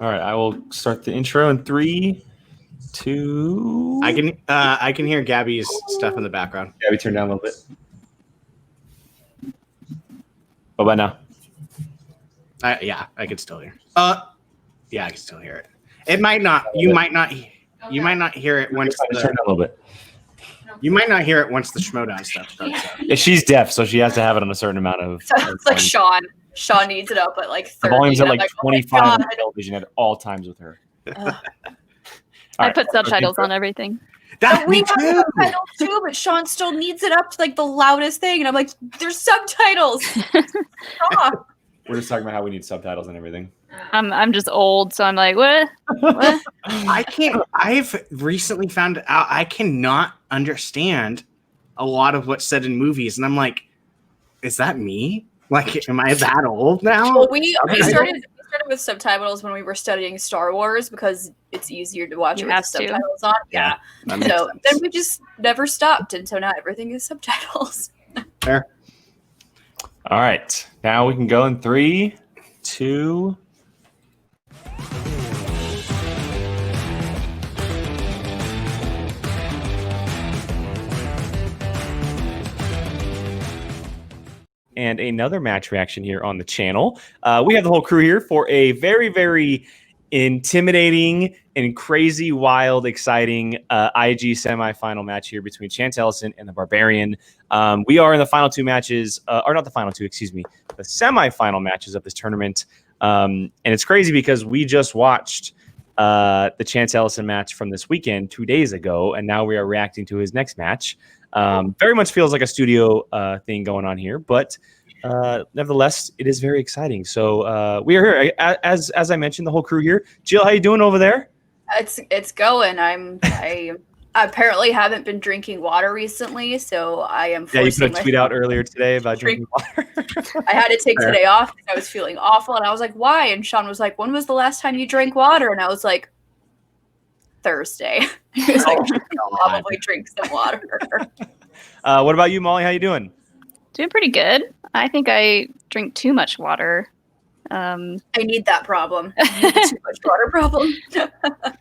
All right, I will start the intro in 3, 2. I can hear Gabby's stuff in the background. Gabby, turn down a little bit. What about now? Yeah, I can still hear. Yeah, I can still hear it. It might not. You might not. You might not hear it once. Turn down a little bit. You might not hear it once the Schmoedown stuff starts. Yeah, she's deaf, so she has to have it on a certain amount of. So it's like Sean. Sean needs it up at like 30. The volume's at like 25 oh on the television at all times with her. I put subtitles on everyeverything. We have subtitles too, but Sean still needs it up to like the loudest thing, and I'm like, "There's subtitles." Stop. We're just talking about how we need subtitles and everything. I'm just old, so I'm like, what? I can't. I've recently found out I cannot understand a lot of what's said in movies, and I'm like, is that me? Like, am I that old now? Well, we started with subtitles when we were studying Star Wars because it's easier to watch it with the subtitles on. Yeah. So then we just never stopped, and so now everything is subtitles. Fair. All right, now we can go in 3, 2. And another match reaction here on the channel. We have the whole crew here for a very, very intimidating and crazy, wild, exciting IG semifinal match here between Chance Ellison and the Barbarian. We are in the final two matches, or not the final two, excuse me, the semifinal matches of this tournament. And it's crazy because we just watched the Chance Ellison match from this weekend 2 days ago, and now we are reacting to his next match. Very much feels like a studio thing going on here, but nevertheless, it is very exciting. So we are here, as I mentioned, the whole crew here. Jill, how you doing over there? It's going. I apparently haven't been drinking water recently, so I am. Yeah, you put a tweet out earlier today about drinking water. I had to take today off because I was feeling awful, and I was like, "Why?" And Sean was like, "When was the last time you drank water?" And I was like, Thursday. He was like, probably drink some water. What about you, Molly? How you doing? Doing pretty good. I think I drink too much water. I need that problem. Too much water problem.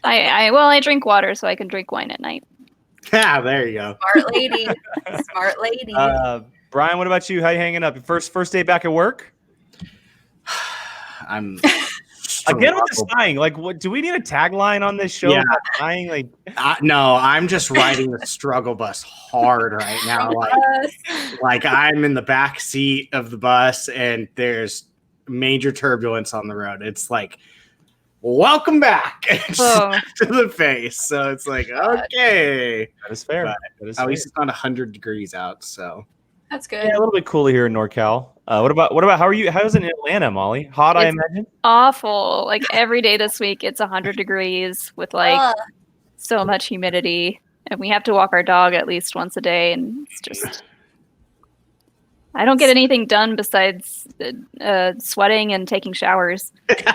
I drink water so I can drink wine at night. Yeah, there you go. Smart lady. Smart lady. Brian, what about you? How you hanging up? Your first day back at work? I'm again with the sighing. Like, what do we need a tagline on this show? Yeah. Sighing, like, no, I'm just riding the struggle bus hard right now. Like I'm in the back seat of the bus, and there's major turbulence on the road. It's like, welcome back to the face. So it's like, okay, that is fair. At least it's not 100 degrees out, so that's good. Yeah, a little bit cooler here in NorCal. What about how are you? How's it in Atlanta, Molly? Hot, I imagine. Awful. Like every day this week, it's 100 degrees with like so much humidity, and we have to walk our dog at least once a day, and it's just. I don't get anything done besides sweating and taking showers. Because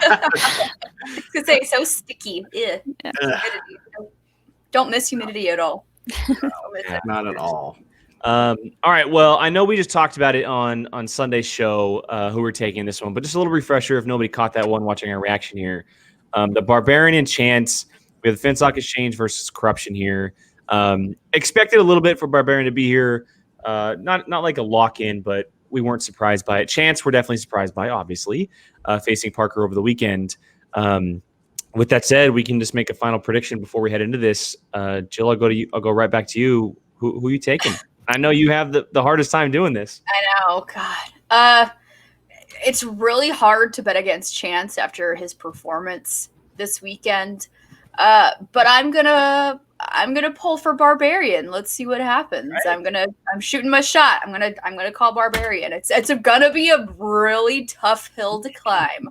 it's so sticky. Yeah. Don't miss humidity at all. Not at all. All right. Well, I know we just talked about it on Sunday's show, who we're taking this one, but just a little refresher if nobody caught that one watching our reaction here. The Barbarian and Chance, we have the Finstock Exchange versus Corruption here. Expected a little bit for Barbarian to be here. Not like a lock-in, but we weren't surprised by it. Chance, we're definitely surprised by, obviously, facing Parker over the weekend. With that said, we can just make a final prediction before we head into this. Jill, I'll go right back to you. Who are you taking? I know you have the hardest time doing this. I know, God. It's really hard to bet against Chance after his performance this weekend. But I'm gonna pull for Barbarian. Let's see what happens. Right. I'm shooting my shot. I'm gonna call Barbarian. It's gonna be a really tough hill to climb,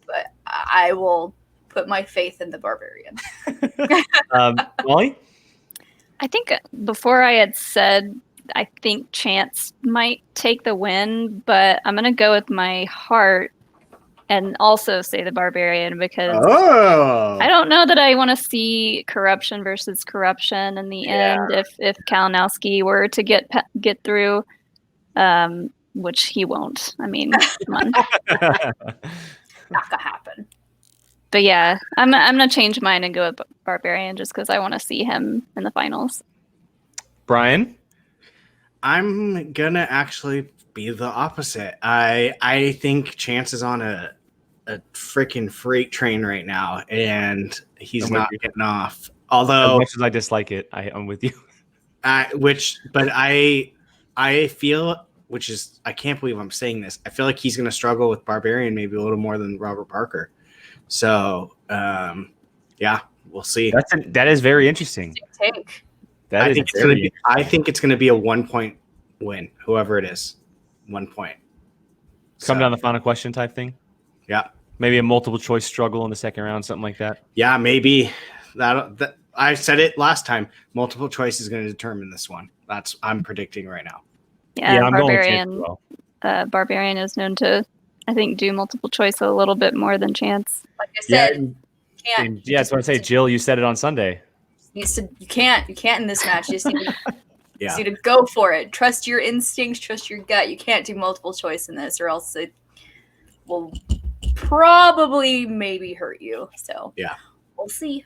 but I will put my faith in the Barbarian. Molly? I think before I had said I think Chance might take the win, but I'm gonna go with my heart and also say the Barbarian because I don't know that I want to see Corruption versus Corruption in the end if Kalinowski were to get through, which he won't. I mean, come on. Not gonna happen. But yeah, I'm gonna change mine and go with Barbarian just because I want to see him in the finals. Brian? I'm gonna actually be the opposite. I think Chance is on a freaking freight train right now, and he's I'm with not you. getting off. As Although, much as I dislike it, I'm with you. I feel, which is, I can't believe I'm saying this. I feel like he's gonna struggle with Barbarian maybe a little more than Robert Parker. So, yeah, we'll see. That is very interesting. Take. I think it's gonna be a 1 point win, whoever it is. 1 point. Come down the final question type thing. Yeah. Maybe a multiple choice struggle in the second round, something like that. Yeah, maybe that I said it last time. Multiple choice is going to determine this one. I'm predicting right now. Yeah, I'm Barbarian. going with Chance as well. Barbarian is known to, I think, do multiple choice a little bit more than Chance. Like I said, Yeah, that's what I say. Jill, you said it on Sunday. You can't in this match. You just need to, just need to go for it. Trust your instincts. Trust your gut. You can't do multiple choice in this, or else it will probably maybe hurt you. So yeah, we'll see.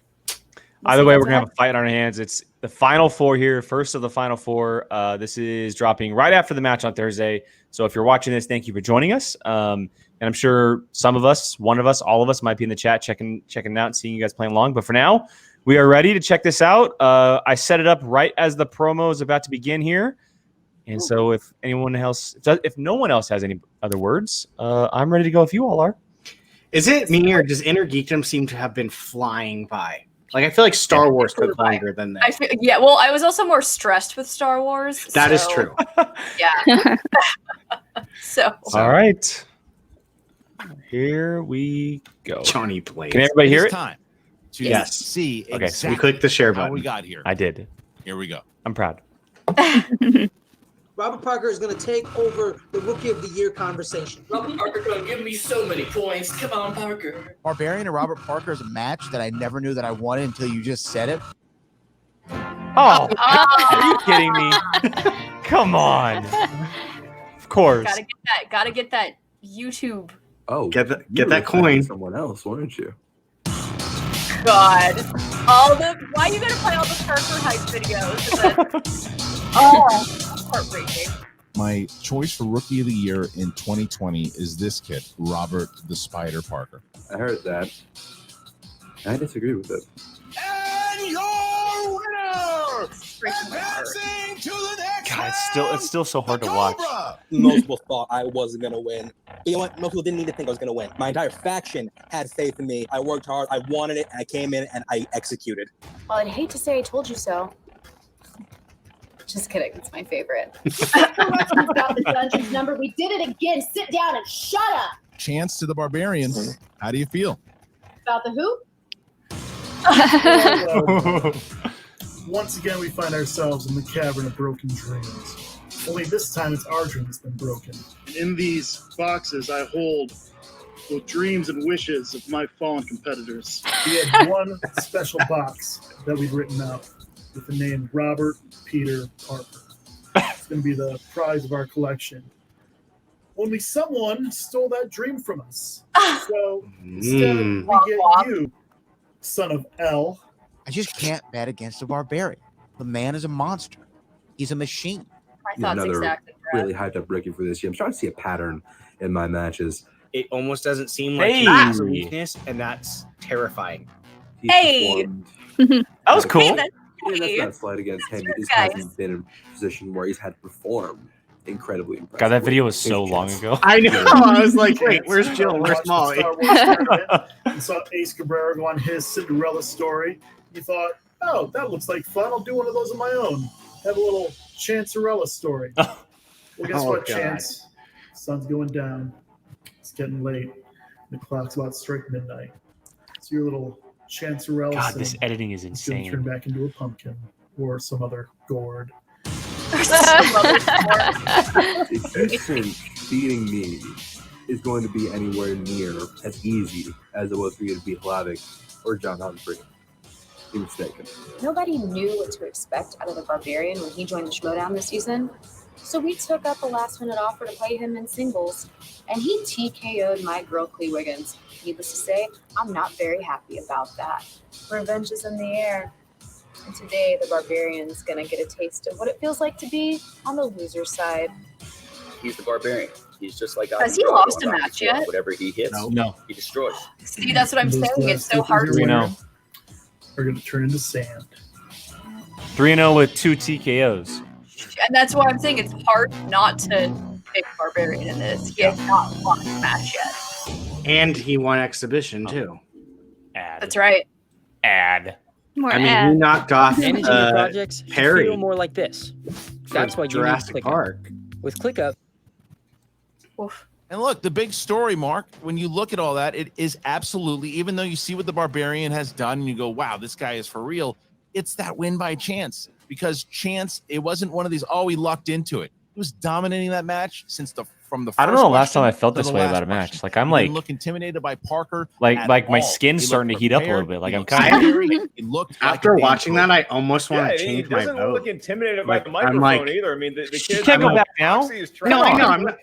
Either way, we're gonna have a fight on our hands. It's the final four here, first of the final four. This is dropping right after the match on Thursday. So if you're watching this, thank you for joining us. And I'm sure some of us, one of us, all of us might be in the chat checking it out and seeing you guys playing along. But for now, we are ready to check this out. I set it up right as the promo is about to begin here. And so if no one else has any other words, I'm ready to go if you all are. Is it me or does Inner Geekdom seem to have been flying by? Like, I feel like Star Wars took longer than that. Well, I was also more stressed with Star Wars. That is true. Yeah. so. All right. Here we go. Johnny Blaze. Can everybody hear it? Time to Yes. see Okay, exactly so we clicked the share how button. we got here. I did. Here we go. I'm proud. Robert Parker is going to take over the Rookie of the Year conversation. Robert Parker gonna give me so many points. Come on, Parker. Barbarian and Robert Parker is a match that I never knew that I wanted until you just said it. Oh, are you kidding me? Come on. Of course. Gotta get that YouTube. Oh, get that coin. Someone else, weren't you? God. Why you gotta play all the Parker hype videos? Heartbreaking. My choice for Rookie of the Year in 2020 is this kid, Robert the Spider Parker. I heard that. I disagree with it. And your winner, advancing to the next God, it's still so hard to watch. Most people thought I wasn't going to win. But you know what? Most people didn't even think I was going to win. My entire faction had faith in me. I worked hard. I wanted it. And I came in and I executed. Well, I'd hate to say I told you so. Just kidding. It's my favorite. Got the dungeons number. We did it again. Sit down and shut up. Chance to the Barbarians. How do you feel? About the who? Once again, we find ourselves in the cavern of broken dreams. Only this time, it's our dream that's been broken. In these boxes, I hold the dreams and wishes of my fallen competitors. We had one special box that we've written out with the name Robert Peter Parker. It's going to be the prize of our collection. Only someone stole that dream from us. So instead, we get you, son of L. I just can't bet against a Barbarian. The man is a monster. He's a machine. Another really hyped up rookie for this year. I'm starting to see a pattern in my matches. It almost doesn't seem like he has a weakness, and that's terrifying. Hey! That was cool. Hey, that's not slight against him. He just hasn't been in a position where he's had to perform incredibly impressive. God, that video was so long ago. I know. I was like, wait, where's Jill? Where's Molly? You saw Ace Cabrera go on his Cinderella story. You thought, oh, that looks like fun. I'll do one of those of my own. Have a little Chancerella story. Well, guess what, God. Chance? Sun's going down. It's getting late. The clock's about to strike midnight. So your little Chancerella. God, this editing is It's going to turn insane. back into a pumpkin or some other gourd. If you think beating me is going to be anywhere near as easy as it was for you to beat Hlavik or John Humphrey, you're mistaken. Nobody knew what to expect out of the Barbarian when he joined the Schmoedown this season. So we took up a last-minute offer to play him in singles, and he TKO'd my girl Clee Wiggins. Needless to say, I'm not very happy about that. Revenge is in the air. And today, the Barbarian's gonna get a taste of what it feels like to be on the loser side. He's the Barbarian. He's just like Has he lost a match yet? Whatever he hits, he destroys. See, that's what I'm saying. It's so hard to 3-0. Are going to turn into sand. 3-0 with 2 TKOs. And that's why I'm saying it's hard not to pick Barbarian in this. He has not lost a match yet. And he won exhibition too. That's right. More I mean, ad. he knocked off Managing your projects should Perry feel more like this. That's why you Jurassic need Park. With ClickUp. And look, the big story, Mark, when you look at all that, it is absolutely, even though you see what the Barbarian has done and you go, wow, this guy is for real, it's that win by chance. Because chance, it wasn't one of these, he lucked into it. He was dominating that match from the first I don't know the last question time I felt to this the way last about a match. question. Like I'm He like didn't look intimidated by Parker. like at my all. skin's He starting to looked heat up a little prepared. bit. Like He I'm looked kind of scary. He looked After like a watching damn that, I almost want to he change my doesn't vote. look intimidated Like, by the I'm microphone like, either. I mean, the you kid can't go back now. No, I know.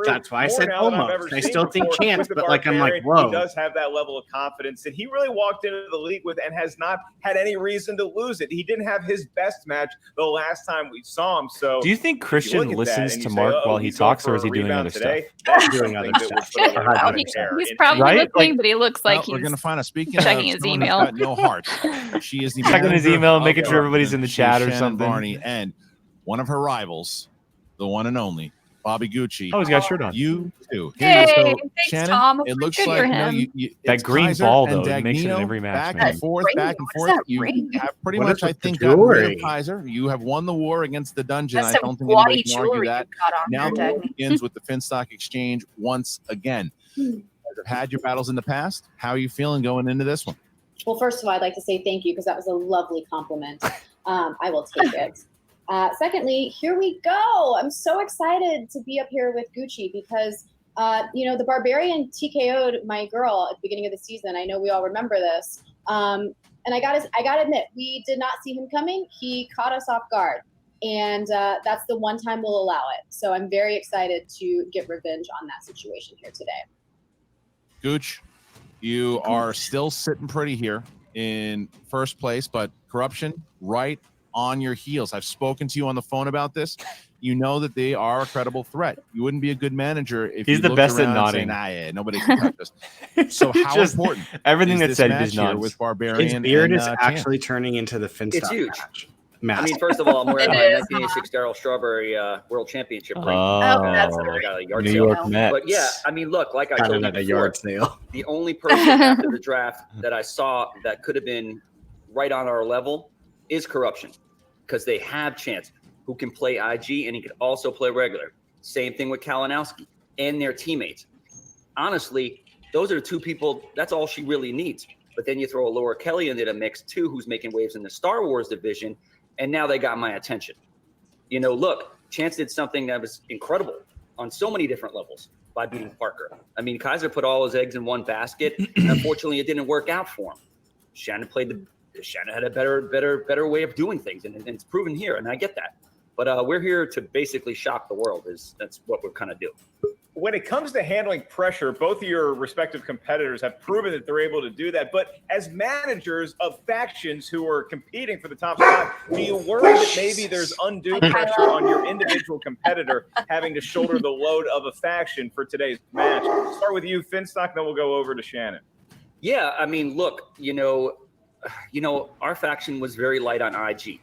That's why I said almost. I still think chance, but like I'm like, whoa. He does have that level of confidence that he really walked into the league with and has not had any reason to lose it. He didn't have his best match the last time we saw him. So, Do you think if Christian look at that listens and to you Mark say, while he he's going talks, or for is he a doing rebound other today, stuff? That's doing something other that would stuff. put a lot of He's hair probably Right? listening, but he looks like we're he's gonna find a speaking checking of his someone who's email. got no heart. She is the Checking his manager email, of making sure everybody's in the She is chat or Shannon something. Varney, and one of her rivals, the one and only Bobby Gucci. Oh, he's got a shirt on. You too. Hey, So, thanks, Shannon, Tom. it looks Good like for you know, him. That it's green Kaiser ball, and though, it makes it in Dagnino every match, back man. and forth, Ring? back and What is forth. that You ring? have pretty What much, is I with the think, got rid jewelry? of Kaiser. You have won the war against the dungeon. That's I some don't think gaudy anybody can argue jewelry that. you got on Now there, the Dagny. begins with the Finstock Exchange once again. You guys have had your battles in the past. How are you feeling going into this one? Well, first of all, I'd like to say thank you because that was a lovely compliment. I will take it. Secondly, here we go. I'm so excited to be up here with Gucci because, the Barbarian TKO'd my girl at the beginning of the season. I know we all remember this. And I gotta admit, we did not see him coming. He caught us off guard. And that's the one time we'll allow it. So I'm very excited to get revenge on that situation here today. Gooch, you are still sitting pretty here in first place, but corruption right on your heels. I've spoken to you on the phone about this. You know that they are a credible threat. You wouldn't be a good manager if He's you the looked best at around and nodding. saying, nah, yeah, nobody can touch us. So how Just important everything is that this said, he match just here nods. with Barbarian? His beard and, is Chance? actually turning into the Finstock It's huge. match. I Mask. mean, first of all, I'm wearing It my is, 1986 Darryl Strawberry World Championship ring. Oh, that's I got a yard New sale. York Mets. But yeah, I mean, look, like I Got told it you at a before, yard sale. the only person after the draft that I saw that could have been right on our level is corruption, because they have Chance, who can play IG and he can also play regular. Same thing with Kalinowski and their teammates. Honestly, those are the two people. That's all she really needs. But then you throw a Laura Kelly into the mix too, who's making waves in the Star Wars division, and now they got my attention. Look, Chance did something that was incredible on so many different levels by beating Parker. I mean, Kaiser put all his eggs in one basket, and unfortunately, it didn't work out for him. Shannon had a better way of doing things, and it's proven here, and I get that. But we're here to basically shock the world. That's what we're kind of doing. When it comes to handling pressure, both of your respective competitors have proven that they're able to do that. But as managers of factions who are competing for the top spot, do you worry that maybe there's undue pressure on your individual competitor having to shoulder the load of a faction for today's match? Start with you, Finstock, then we'll go over to Shannon. Yeah, I mean, look, our faction was very light on IG.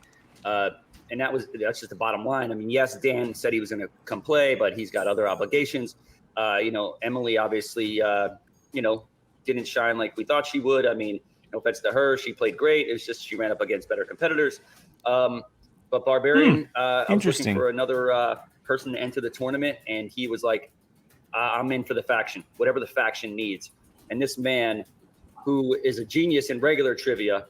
And that's just the bottom line. I mean, yes, Dan said he was going to come play, but he's got other obligations. Emily obviously, didn't shine like we thought she would. I mean, no offense to her, she played great. It was just she ran up against better competitors. But Barbarian, I was looking for another person to enter the tournament, and he was like, I'm in for the faction, whatever the faction needs. And this man, who is a genius in regular trivia,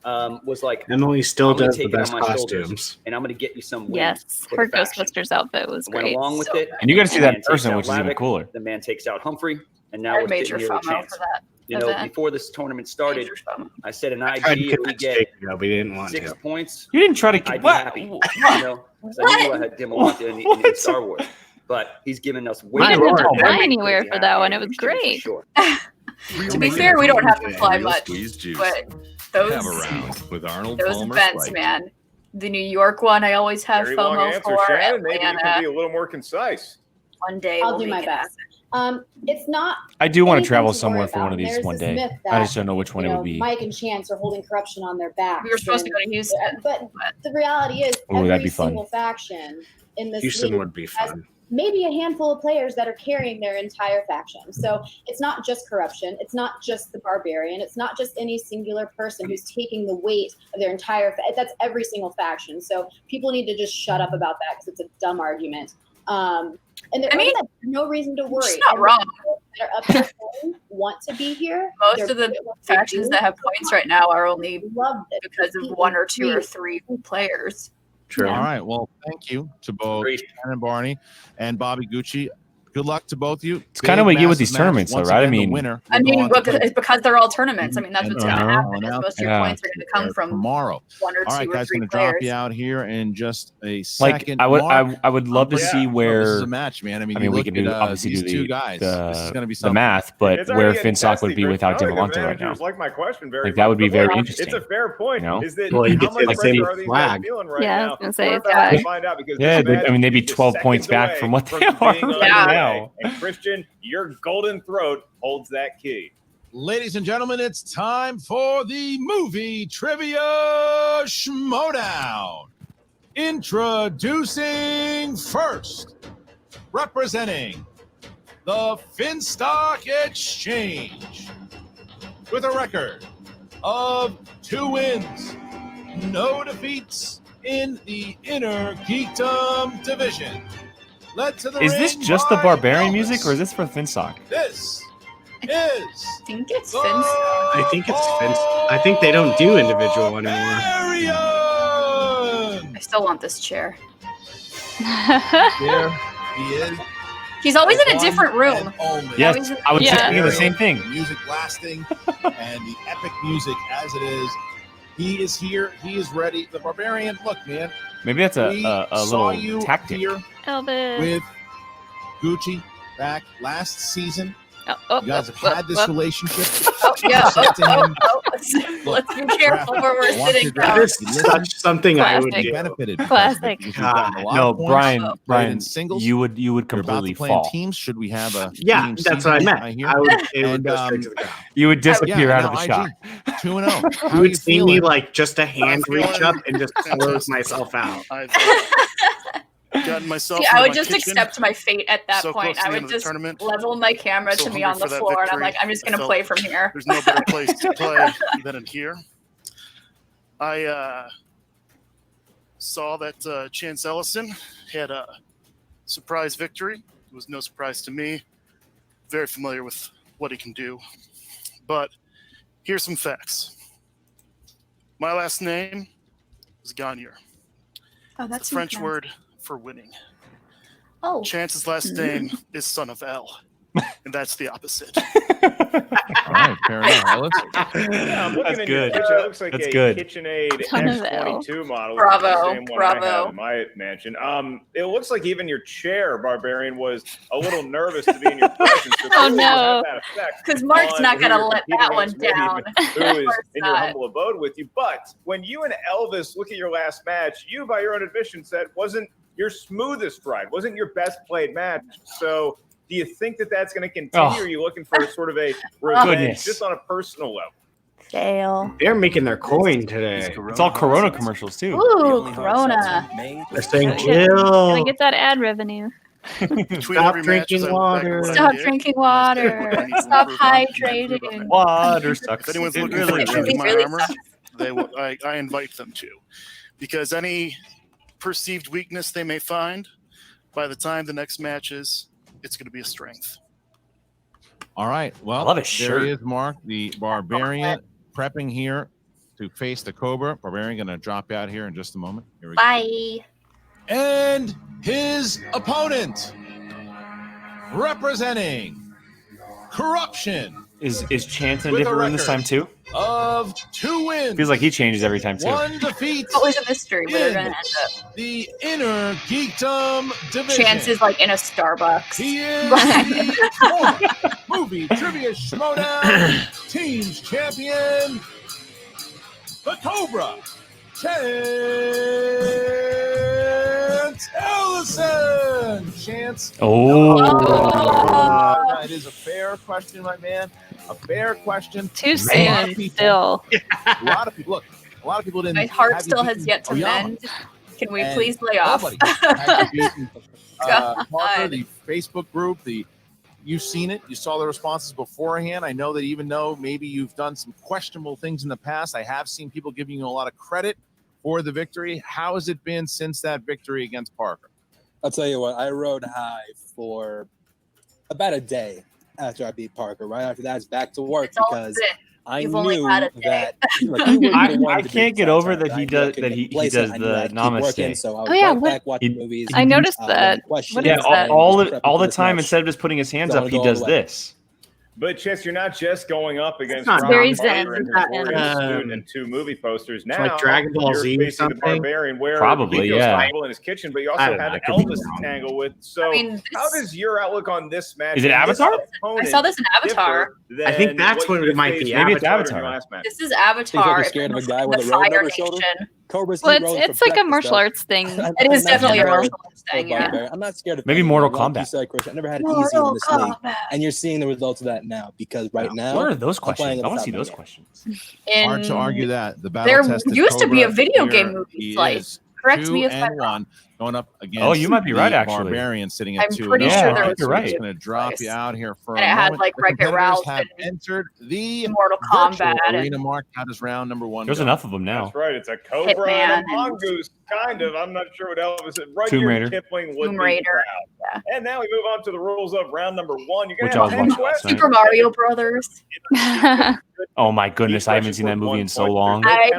was like, Emily still does the take it on best my costumes. shoulders, and I'm going to get you some wins. Yes, for her the faction. Ghostbusters outfit was Went great. along with it. And you got to see The that man in person, takes out which is even Lavik, cooler. The man takes out Humphrey, and now I we're made sitting your here with FOMO Chance. for that. You know, event. before this tournament started, I said an I tried to IG, if we convince get Jake to go, but he didn't want 6 to. points, You didn't try to. I'd be What? happy. You know, 'cause I knew I didn't want to in Star Wars, but he's given us way We didn't have to more fly than anywhere crazy for that one. happy, It was which did it for great. Sure. To be fair, we don't have to fly Real much, squeeze juice. but those Have a round with Arnold those Palmer events, Flake. man. The New York one, I always have Very long FOMO answer, for. Shannon. Maybe you can Atlanta, be a little more concise. one day I'll we'll do my make it best. It's not. I do want to anything travel to somewhere worry for one about. of these There's one this day. myth I that, just don't know which one you it know, would be. Mike and Chance are holding corruption on their backs. We were supposed to go to Houston, but the reality is, Ooh, that'd every be fun. single faction in this Houston league would be has fun. maybe a handful of players that are carrying their entire faction. So it's not just corruption. It's not just the Barbarian. It's not just any singular person who's taking the weight of their entire. That's every single faction. So people need to just shut up about that because it's a dumb argument. And there, there's no reason to worry. she's not And the wrong. people that are up here playing want to be here. Most They're of the good at what they factions do. that have points right now are only Love it. because of one or two or three players. All right. Well, thank you to both Shannon Barney and Bobby Gucci. Good luck to both of you. It's kind of what you get with these tournaments, though, right? I mean, winner. I mean, it's because they're all tournaments. I mean, that's what's going to Uh-huh. happen. Is most of your points are going to come from tomorrow. one or All right, two or guys, three going to drop players. you out here in just a Like second. I would, Mark, I would love to see where this is a match, man. I mean, you we look can at, do obviously these do two the guys. This is gonna be the something. math, but It's where already getting Finstock would testy be for without some Diamante right now. managers like my question very Like that would be much, but very look, interesting. It's a fair point. You know? Is that Well, you how get much the pressure same are these flag. guys feeling right Yeah, I now? was gonna say, We're it's about to flag. find out because Yeah, this match I mean, they'd be is just 12 points seconds back away from what they from are being right underway. now. And Christian, your golden throat holds that key. Ladies and gentlemen, it's time for the movie trivia Schmoedown. Introducing first, representing the Finstock Exchange, with a record of 2 wins, no defeats in the Inner Geekdom division. Led to the Is this ring just the by Barbarian Elvis. music, or is this for Finstock? This is I think it's Finstock. I think it's Vince. I think they don't do individual anymore. I still want this chair. There he is. He's always in a One different room. and only. Yes, Always in- I was just Yeah. thinking the same thing. The music blasting and the epic music as it is. He is here. He is ready. The Barbarian. Look, man. Maybe that's we a saw little you tactic. here Elvis. with Gucci back last season. Oh, You guys have had this relationship. Oh, yeah. Said to him, Let's be careful where we're I want sitting you to down. That is such something I would Classic. do. benefited because of it, Classic. because you've gotten a lot No, of points, Brian, played Brian, in singles. you would You're about completely to play in fall. teams. Should we have a Yeah, team that's what I season, meant. hear? I would. It would And, go straight to the ground. You would disappear Yeah, out of now the shot. IG, 2-0. How You are would you see me feeling? like just a hand feeling reach up and just close myself out. I've gotten myself. See, into I would my just kitchen. accept my fate at that So point. close to I the end would of the just tournament. level my camera So to me hungry on the for that floor, and I'm victory. like, I'm just I gonna felt play from here. There's no better place to play than in here. I saw that Chance Ellison had a surprise victory. It was no surprise to me. Very familiar with what he can do. But here's some facts. My last name is Gagne. Oh, that's the French nice. word for winning. Oh. Chance's last name is son of L, and that's the opposite. All right, fair enough. Ellis. Yeah, I'm looking That's in your good. kitchen. It looks like That's a good. KitchenAid Ton of L. X22 model. Bravo, Which is the same one I bravo. have in my mansion. It looks like even your chair, Barbarian, was a little nervous to be in your presence. So Oh, clearly you no. have that effect 'Cause Mark's on not who gonna you're let competing that one against, maybe down. even Who is course in your not. humble abode with you. But when you and Elvis look at your last match, you, by your own admission, said wasn't your smoothest ride, wasn't your best played match. So do you think that that's going to continue? Oh. Or are you looking for sort of a revenge Goodness. just on a personal level? Fail. They're making their coin today. It's all Corona commercials too. Ooh, Corona. They're saying, Gonna Jill, get that ad revenue. Between stop every match, as drinking I look back at water. what I Stop did, drinking what I water. need to Stop improve on, hydrating. Water sucks. If anyone's It looking really for a does. chink in my Really armor, sucks. I invite them to, because any perceived weakness they may find, by the time the next match is, it's going to be a strength. All right. Well, I love his there shirt. he is, Mark, the Barbarian, prepping here to face the Cobra. Barbarian going to drop out here in just a moment. Here we go. Bye. And his opponent, representing Corruption Is Chance in a With a different room this record time too? Of 2 wins. Feels like he changes every time too. 1 defeat. It's always a mystery where they're in gonna end up. the inner geekdom division. Chance is like in a Starbucks. He is the former movie trivia Schmoedown teams champion, the Cobra, Chance Ellison. Chance. It is a fair question, my man. A fair question. Too soon. Still. A lot of people. Look, a lot of people didn't. My heart have you still has beaten yet to Oyama. mend. Can we And please lay off? nobody had you beaten, God. Parker, the Facebook group, you've seen it. You saw the responses beforehand. I know that even though maybe you've done some questionable things in the past, I have seen people giving you a lot of credit for the victory. How has it been since that victory against Parker? I'll tell you what, I rode high for about a day after I beat Parker. Right after that, it's back to work because I You've only knew had a day. that like, we were the one I to do can't the get over franchise. that I he knew I does couldn't that he replace does it. I knew I the had to keep working, namaste. so I was Oh, yeah, right what- back watching movies. I noticed that. Questions, Yeah, is that? all the this time match. instead of just putting his hands So I'm up, he gonna go does all the way. this. But Chance, you're not just going up against not Rob very Parker zen. and his glorious Um, suit and 2 movie posters. Now like Dragon Ball you're Z or facing the something? Barbarian, where Probably, he feels yeah. comfortable in his kitchen, but you I also don't know, I have could be Elvis to wrong. tangle with. So, I mean, how does your outlook on this match? Is it and this Avatar? opponent I saw this in Avatar. differ I think than that's what you it might faced be. Maybe it's in your Avatar. last match? This is Seems like Avatar. you're scared of a guy with the a robe Fire over his shoulder. Nation. Cobra's Well, eat rolls it's for like a breakfast, martial though. arts thing. It is I'm not definitely a scared martial arts of thing, yeah. Barbarian. I'm not scared of Maybe anyone. Mortal Like you Kombat. said, Chris, I never had it easy in Mortal this league, Kombat. and you're seeing the results of that now. Because right now, What are those I'm playing questions? I want to at see the those top of my questions. Hard to In argue that. The there battle-tested used to be a Cobra, video game here movie he slice. is, Correct me if I'm 2-1, going up against Oh, you might be right, the actually. Barbarian sitting at I'm 2-0. pretty sure there All was so a I'm just video going to drop slice. you out here for And a it had, moment. like, The Wreck-It competitors Ralph have and entered the Mortal virtual Kombat and arena. Mark, how does round number 1 There's go? enough of them now. That's right. It's a Cobra Hitman and a and mongoose, kind of. I'm not sure what Elvis is. Rudyard Tomb Raider. Kipling would Tomb be Raider. proud. And now we move on to the rules of round number 1. You're Which going I to was have 10 watching last questions. night. Super Mario Brothers. Oh my goodness, I haven't seen that movie in so long. I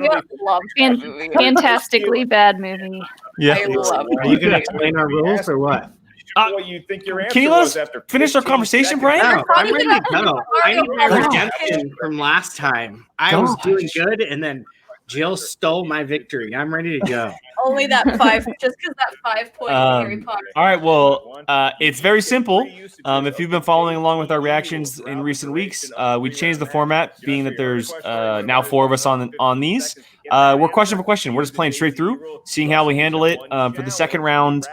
loved that movie. Fantastically bad movie. Yeah. I love Are you going to explain our rules or what? What you think your answer Can you let was us after finish our 15 conversation, seconds. Brian? No, I'm ready to go. I need my Mario redemption from last time. I was doing good, and then Jill stole my victory. I'm ready to go. Only that 5, just because that 5 point Harry Potter. All right, well, it's very simple. If you've been following along with our reactions in recent weeks, we changed the format, being that there's now 4 of us on these. We're question for question. We're just playing straight through, seeing how we handle it. For the second round,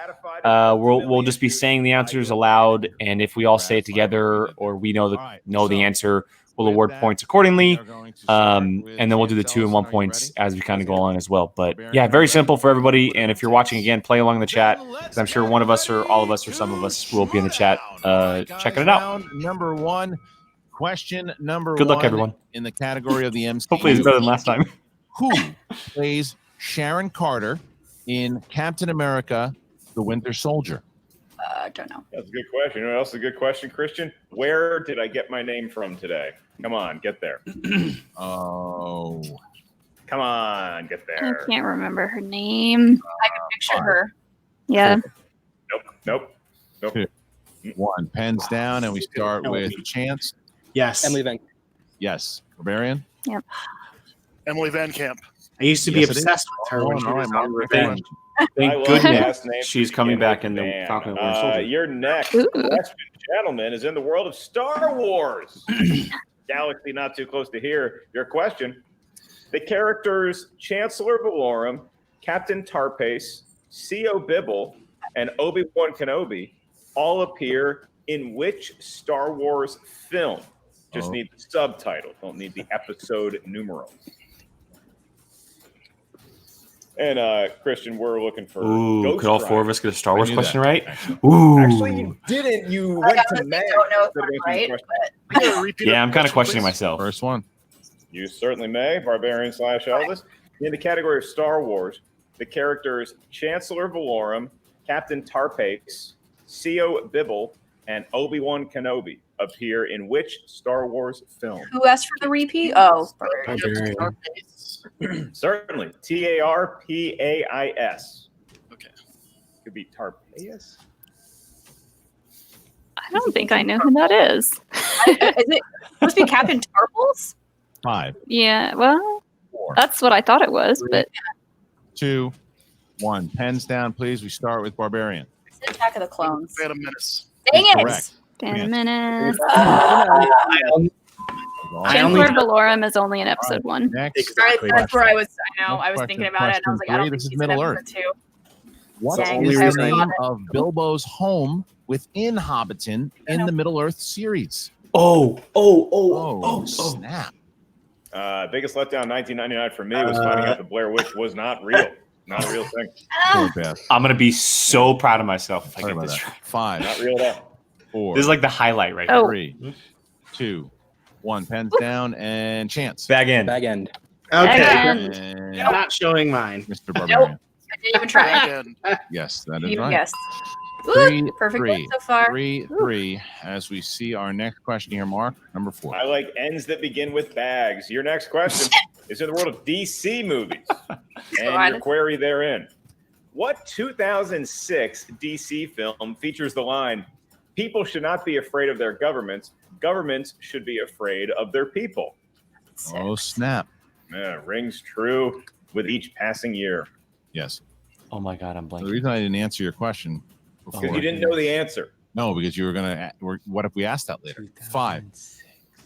we'll just be saying the answers aloud, and if we all say it together or we know the answer, we'll award points accordingly. And then we'll do the 2 and 1 points as we kind of go along as well. But yeah, very simple for everybody. And if you're watching again, play along in the chat, because I'm sure one of us or all of us or some of us will be in the chat checking it out. Round number 1. Question number 1. Good luck, everyone. In the category of the MC. Hopefully it's better than last time. Who plays Sharon Carter in Captain America: The Winter Soldier? I don't know. That's a good question. You know what else is a good question, Christian? Where did I get my name from today? Come on, get there. Oh. Come on, get I there. can't remember her name. I can picture her. Yeah. Nope. 1. Pens down, and we start with Chance. Yes. Emily Van. Yes. Barbarian? Yep. Emily Van Camp. I used to be Yes, it is. obsessed with her when Oh, she all was right, on Mark. Revenge. I Thank love goodness last names she's that coming begin back with in the man. Falcon and Winter Soldier. Your next Ooh. question, gentlemen, is in the world of Star Wars. Galaxy not too close to here. Your question. The characters Chancellor Valorum, Captain Tarpace, C.O. Bibble, and Obi-Wan Kenobi all appear in which Star Wars film? Just need the subtitle. Don't need the episode numerals. And Christian, we're looking for Ooh, Ghost could all 4 of Rider. us get a Star Wars knew question that. right? Ooh. Actually, you didn't. You I went to honestly Matt. don't know if instead of I'm answering right, the but Can you repeat Yeah, it? I'm kind of questioning Please? myself. First one. You certainly may. Barbarian / Elvis. In the category of Star Wars, the characters Chancellor Valorum, Captain Tarpace, C.O. Bibble, and Obi-Wan Kenobi appear in which Star Wars film? who asked for the repeat? Oh, Barbarian. Certainly. Tarpais. Okay. Could be Tarpais. I don't think I know who that is. Is it supposed to be Captain Tarbles? 5, Yeah, well, that's what I thought it was, but 2, 1. Pens down, please. We start with Barbarian. It's Attack of the Clones. Phantom Menace. Dang it! Correct. Phantom Menace. Only- Chancellor Valorum is only in episode 1. Next, That's where I was. I know. Next I was thinking about it, and I was like, I don't think Question 3, this is she's in Middle episode Earth. 2. What Dang, is I the forgot name it. of Bilbo's home within Hobbiton in the Middle Earth series? Oh, snap. Biggest letdown 1999 for me was finding out the Blair Witch was not real. Not a real thing. Poor Beth. I'm gonna be so proud of myself if I Sorry get about this that. right. 5, Not real at all. 4, This is like the highlight right Oh. 3, 2, 1. Pens down and Chance. Bag end. Bag end. Okay. And And I'm not showing mine. Mr. Barbarian. I didn't even try. Again. Yes, that is You right. guessed. 3, Ooh, perfect 3, one so far. 3, 3. As we see our next question here, Mark, number 4. I like ends that begin with bags. Your next question is in the world of DC movies and your query therein. What 2006 DC film features the line, "People should not be afraid of their governments. Governments should be afraid of their people"? Oh, snap. Yeah, rings true with each passing year. Yes. Oh my God, I'm The blanking. reason I didn't answer your question before. Because you didn't know the answer. No, because you were going to. What if we asked that later? 5,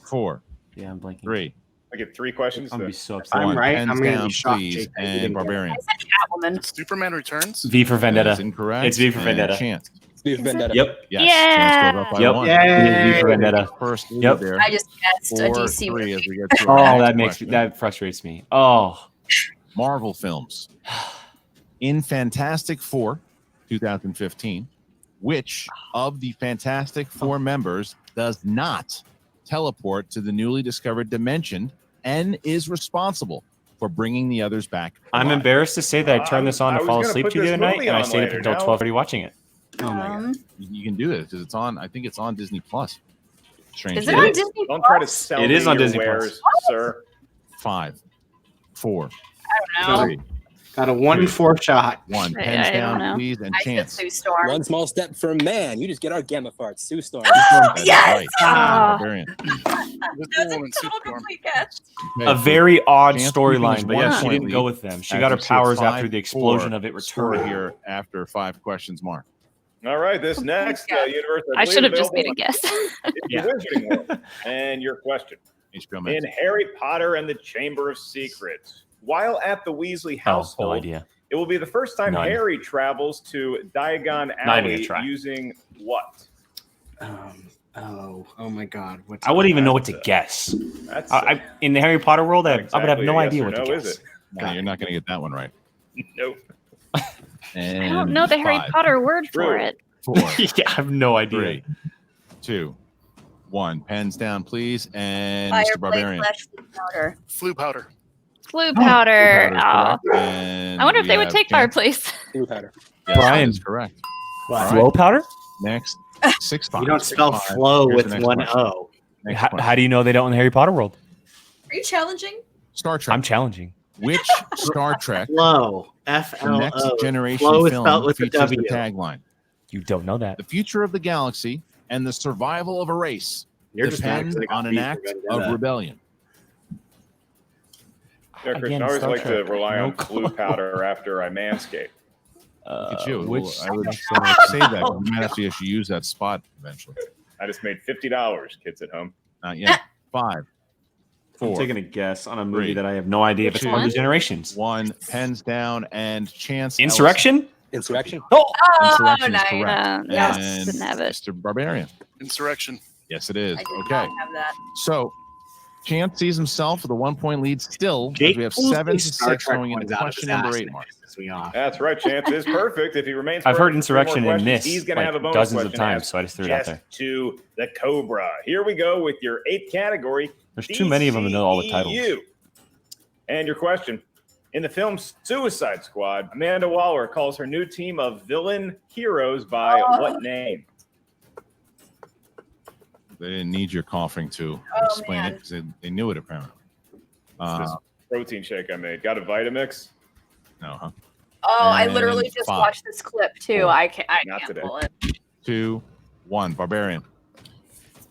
4, Yeah, I'm blanking. 3, I get 3 questions. I'm gonna be so upset. I'm 1. right. Pens I'm gonna down, be shocked, please. Jake, that you And didn't get it. Barbarian. I said Catwoman. Superman Returns. V for That Vendetta. is incorrect. It's V for And Vendetta. Chance. Steve Vendetta. Yep. Yes. Yeah. Chance goes up by Yep. 1. V for Vendetta. First lead Yep. there. I just guessed a 4, DC 3 movie. as we get to our Oh, next that makes question. that frustrates me. Oh, Marvel films. In Fantastic Four, 2015, which of the Fantastic Four members does not teleport to the newly discovered dimension and is responsible for bringing the others back? I'm alive? embarrassed to say that I turned this on I to was fall gonna asleep put to the this other night, movie and I on stayed up later. until Now- 12:30 watching it. Oh my God. You can do this because it's on. I think it's on Disney Plus. Strange. Is it on Disney Don't try to Plus? sell It me is on your Disney Plus. wares, sir. 5, 4, I don't know. 3, Got a 1 in 4 shot. 1. I Pens don't down, know. please, and I said Chance. Sue Storm. One small step for man. You just get our gamma farts. Sue Storm. That's Yes! right. Ah. Barbarian. That was a total complete guess. Okay, A very odd Chance storyline, keeping but one yeah, she point didn't lead. go with them. She As got her we see a powers after the 5-4 explosion of it score returned. here after 5 questions, Mark. All right, this next universe. I should have believe just made a available guess. is the Wizarding World. And your question. HBO Max. In Harry Potter and the Chamber of Secrets, while at the Weasley Oh, household, no idea. it will be the first time None. Harry travels to Diagon Not even Alley gonna try. using what? Oh my God. What's I wouldn't even know what to guess. That's In the Harry Potter world, I would have exactly no a yes idea or what to no, is guess. it? No, you're not going to get that one right. Nope. And I don't know the Harry 5, Potter word for True. it. 4, Yeah, I have no idea. 3, 2, 1. Pens down, please. And Fire Mr. Barbarian. powder. Flu powder. Flu powder. That is Oh. correct. And I wonder if we they would have take our Chance. place. Flu powder. Yes, Brian. that is correct. Flow powder? Next, 6-5. You don't spell 6-5. flow Here's with the next 1 question. O. Next How, question. how do you know they don't in the Harry Potter world? Are you challenging? Star Trek. I'm challenging. Which Star Trek Flow. the F-L-O. next generation Flow is film spelled with a features W. the tagline? You don't know that. The future of the galaxy and the survival of a race You're just mad depend 'cause I got on an beat for act Vendetta. of rebellion. Yeah, Christian, Again, I always Star like to Trek. rely No on flu powder after I manscape. Look at you. Which I would say that. You might actually use that spot eventually. I just made $50, kids at home. Not yet. 5, 4, I'm taking a guess on a movie 3, that I have no idea if it's one of the generations. 1. Pens down and Chance. Insurrection? Insurrection. Oh, Insurrection nice. is correct. Yes, And didn't have it. Mr. Barbarian. Insurrection. Yes, it is. I did Okay. not have that. So Chance sees himself with a 1-point lead still. As Jake we have pulls 7 to these Star 6 Trek going into ones out of question his number ass 8, and Mark. pisses me off. That's right. Chance is perfect. If he remains I've for heard 3 more Insurrection in questions, this he's going to like have a bonus dozens of question times, asked so I just threw it out just there. to the Cobra. Here we go with your 8th category. There's too many of them to know all the titles. DCEU. And your question. In the film Suicide Squad, Amanda Waller calls her new team of villain heroes by what name? They didn't need your coughing to explain it because they knew it apparently. It's this protein shake I made. Got a Vitamix? No, huh? Oh, I And literally just 5, watched this clip too. 4, I can't Not today. pull it. 2, 1. Barbarian.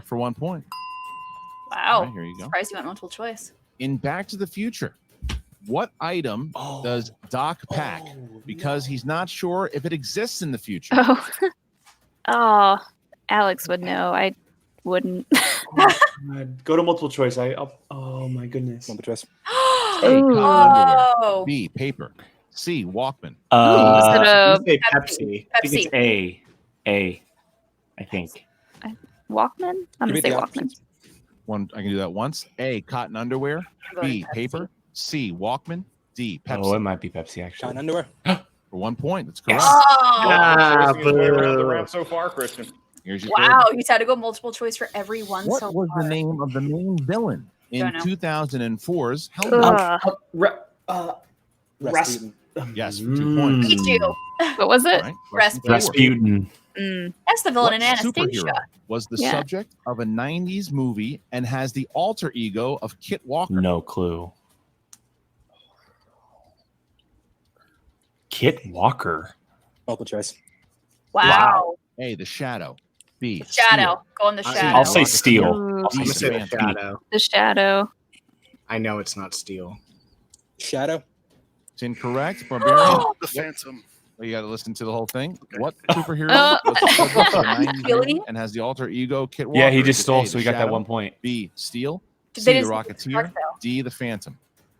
correct for 1 point. Wow. All right, here you go. Surprised you went multiple choice. In Back to the Future, what item does Doc pack because he's not sure if it exists in the future? Oh. Oh, Alex would know. I wouldn't. Go to multiple choice. Oh my goodness. Multiple choice. A. Cotton underwear. Oh. B. Paper. C. Walkman. Say Pepsi. I think it's A. I think. Walkman? I'm going to say Walkman. I can do that once. A. Cotton underwear. B. Paper. C. Walkman. D. Pepsi. Oh, it might be Pepsi actually. Cotton underwear. For 1 point. That's correct. Tracing his way around the round so far, Christian. Here's your Wow, third. he's had to go multiple choice for every one What so was far. the name of the main villain in Don't know. 2004's Hellboy? Rasputin. Yes, for 2 points. Me too. What was it? Right. Rasputin. That's the villain in What Anastasia. superhero was the Yeah. subject of a 90s movie and has the alter ego of Kit Walker? No clue. Kit Walker. Multiple choice. Wow. A. The Shadow. B. Shadow. Go on the I'll shadow. I'll say Steel. Ooh. I'm gonna say the Shadow. The Shadow. I know it's not Steel. Shadow. It's incorrect. Barbarian. The Phantom. Well, you got to listen to the whole thing. What superhero Oh. was the subject of a 90s Really? movie and has the alter ego Kit Walker? Yeah, he just Is it stole, A, so the he got that Shadow, 1 point. B. Steel. They C. The didn't say Rocketeer. Dark, though. D. The Phantom.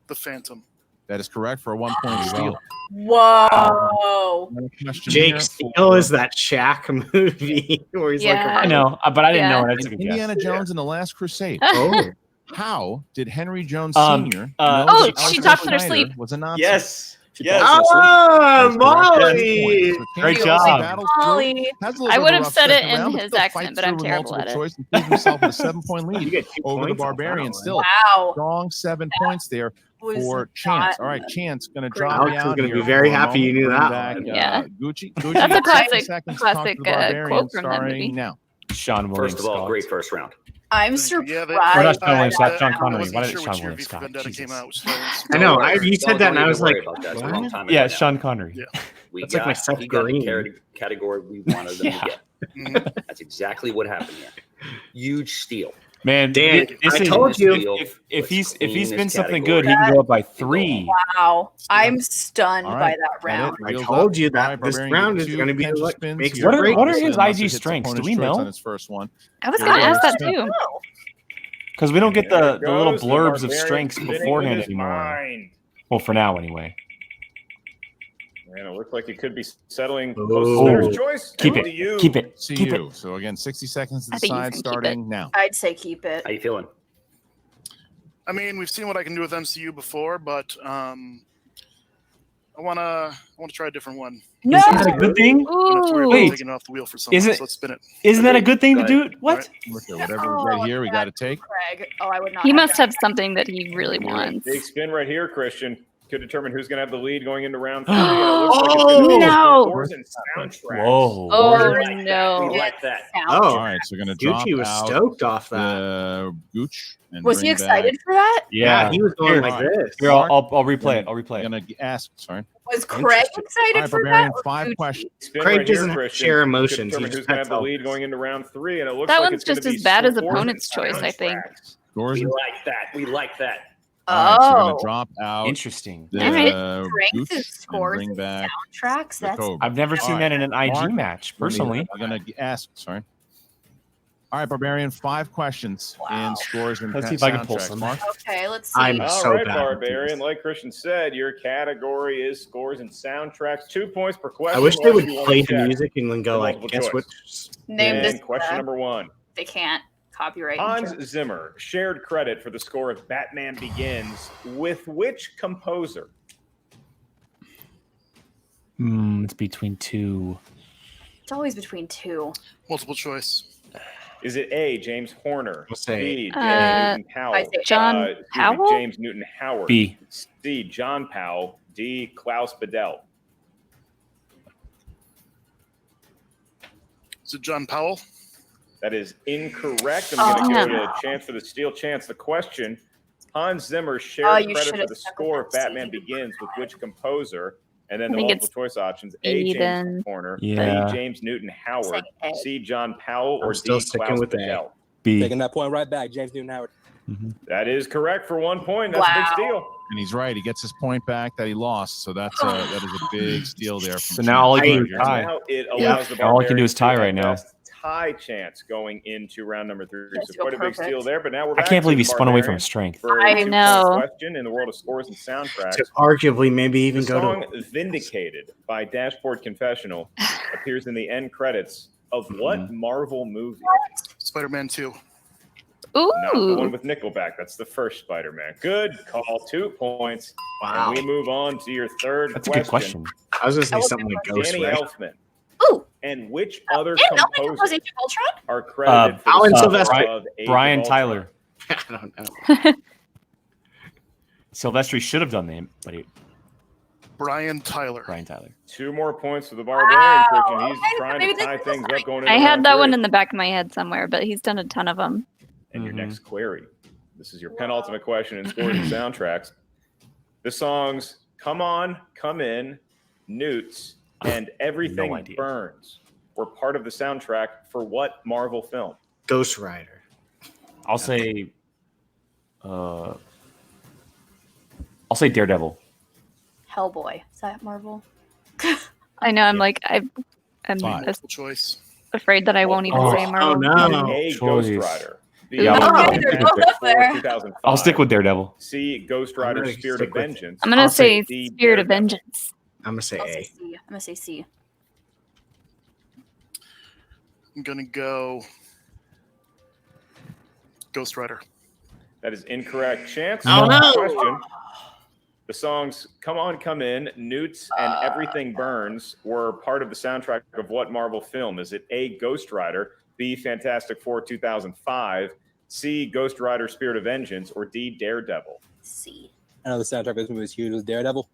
The Phantom. That is correct for a 1 point steal. Whoa. Question Jake here Steele for is that Shaq movie where he's Yeah. I know, but I didn't Yeah. know it. I took a Indiana guess. Jones and the Last Crusade. Oh, How did Henry Jones Um, Sr. uh, know Oh, that she Alfred talks in her Schneider sleep. Was a Nazi? Yes. oh, Molly! Molly! Great job. Molly. I would have said it in his accent, but I'm terrible at it. Choice and gives himself a 7-point You lead get 2 over the points on that Barbarian. one. Still Wow. strong 7 points there Was for not Chance. All right, Chance going to great. drop Alex me is out gonna here be very for a happy you moment. knew Bring that back, one. Yeah. Gucci. That's a 60 classic- seconds to talk classic, to the Barbarian, quote from that starring movie. now. Sean William First of all, Scott. great first round. I'm Thank you. Yeah, surprised. Or not Sean William I- Scott, Sean I Connery. wasn't Why did sure Sean which year William V for Scott? Vendetta Jesus. came out. So I know. Don't worry. You said that, and I Don't was even worry like, about that. It's a what? long time ago Yeah, now. it's Sean Connery. Yeah. We That's like my Seth he got the Green. category we wanted them Yeah. to get. Mhm. That's exactly what happened here. Huge steal. Man, Dan, this I is- told you. if he's clean been this something category. good, he can go up by 3. Wow. I'm stunned All by right. that round. I told you that this round is going to be what makes or breaks. What are his IG strengths? Do we know? On his first one. I was going to ask that too. Because we don't get There the little goes the blurbs of Barbarian strengths spinning with beforehand his anymore. mind. Well, for now, anyway. And it looked like it could be settling Oh. close to spinner's choice. Keep And it. to you. Keep it. See Keep you. it. So again, 60 seconds to I think he's decide gonna keep starting now. I'd say keep it. How you feeling? I mean, we've seen what I can do with MCU before, but I wanna try a different one. No. Is that a good thing? I'm not worried about Wait. taking it off the wheel for someone, Is it- so let's spin it. Isn't that a good thing to Go do? What? Okay, whatever we got here, we got to take. Craig. Oh, I would not. He have must that. have something that he really wants. Big spin right here, Christian. Could determine who's going to have the lead going into round 3. And it looks like it's going to be no. scores and soundtracks. Whoa. Oh, We no. like that. Oh, All right, so we're going to drop Gucci was out stoked off that. the Gooch. And Was he bring excited back- for that? Yeah. he was going Here, like this. Here, I'll replay it. I'll I'm replay it. going to ask, sorry. Was Craig Interesting. excited All right, for Barbarian, that? or 5 Gucci? questions. Spin Craig right here, doesn't Christian. share Could emotions. determine He who's just going to have the pets lead going into round 3. And it looks That like one's it's going just to be as bad as scores and opponent's choice, I think. soundtracks. Scores. We All like that. We like that. right, so we're going Oh. to drop out Interesting. the All right. Gooch Strength is and scores bring and back soundtracks. the That's Cobra. I've never seen All that in an IG Mark, match, personally. I'm going to ask, sorry. All right, Barbarian, 5 questions in scores and Let's see if I can pull soundtracks. some. Mark? okay. Let's see. I'm All so right, bad at Barbarian. Like Christian said, your category is scores and soundtracks. 2 points per question. I wish they would If you want play to the check. music and then go The like, multiple guess choice. what? Name And this. question number 1. They can't copyright. Hans infringement. Zimmer shared credit for the score of Batman Begins with which composer? It's between 2. It's always between 2. Multiple choice. Is it A, James Horner, We'll say B, James Uh, Newton Powell, I say John excuse me, Powell? James Newton Howard, B. C, John Powell, D, Klaus Badell. Is it John Powell? That is incorrect. I'm going to Oh. go to Chance for the steal. Chance, the question. Hans Zimmer shared you credit should for have the stuck score with of that Batman C. Begins with which composer? And then I the think multiple it's choice options. B A, James then. Horner, Yeah. B, James Newton Howard, Saying A. C, John Powell, or I'm still D, sticking Klaus with A. Badell. B. Taking that point right back, James Newton Howard. That is correct for 1 point. That's a big Wow. steal. And he's right. He gets his point back that he lost. So that is a big steal there. From So now all he can do is Now tie. it allows the All he can do is tie Barbarians right to now. have tie chance going into round number 3. Yes, So go quite a big perfect. steal there. But now we're I back can't to believe he the spun away from Barbarian his strength. for a I 2-point know. question in the world of scores and soundtracks. To arguably maybe even The go song to Vindicated by Dashboard Confessional appears in the end credits of what Marvel movie? Spider-Man 2. Ooh. Not the one with Nickelback. That's the first Spider-Man. Good call. 2 points. Wow. And we move on to your third That's a good question. I was gonna say something like Ghost Danny Rider. Elfman. Ooh. And which other Dan Elfman composed composer Age of Ultron? are credited for Alan the score Silvestri. of Age of Brian Ultron? Tyler. I don't know. Silvestri should have done the name, but Brian Tyler. Brian Tyler. 2 more points for the Barbarian, Christian. He's Okay, trying maybe to this tie is things right. up going into I had round that 3. one in the back of my head somewhere, but he's done a ton of them. And your next query. This is your penultimate question in scores and soundtracks. The songs Come On, Come In, Newts, and Everything idea. Burns were part of the soundtrack for what Marvel film? Ghost Rider. I'll say Daredevil. Hellboy. Is that Marvel? I know. I'm like, I'm Multiple choice. afraid that I won't even say Marvel. A, Ghost Choice. Rider. Yeah, Okay, they're both up there. 2005. I'll stick with Daredevil. C, Ghost Rider, gonna Spirit stick of with- Vengeance. I'm gonna I'll say say D, Spirit of Daredevil. Vengeance. I'm gonna say I'll say A. C. I'm gonna say C. I'm gonna go Ghost Rider. That is incorrect. Chance. Oh, no. Question. The songs Come On, Come In, Newts, and Everything Burns were part of the soundtrack of what Marvel film? Is it A, Ghost Rider, B, Fantastic Four 2005, C, Ghost Rider, Spirit of Vengeance, or D, Daredevil? C. I know the soundtrack of this movie was huge. It was Daredevil.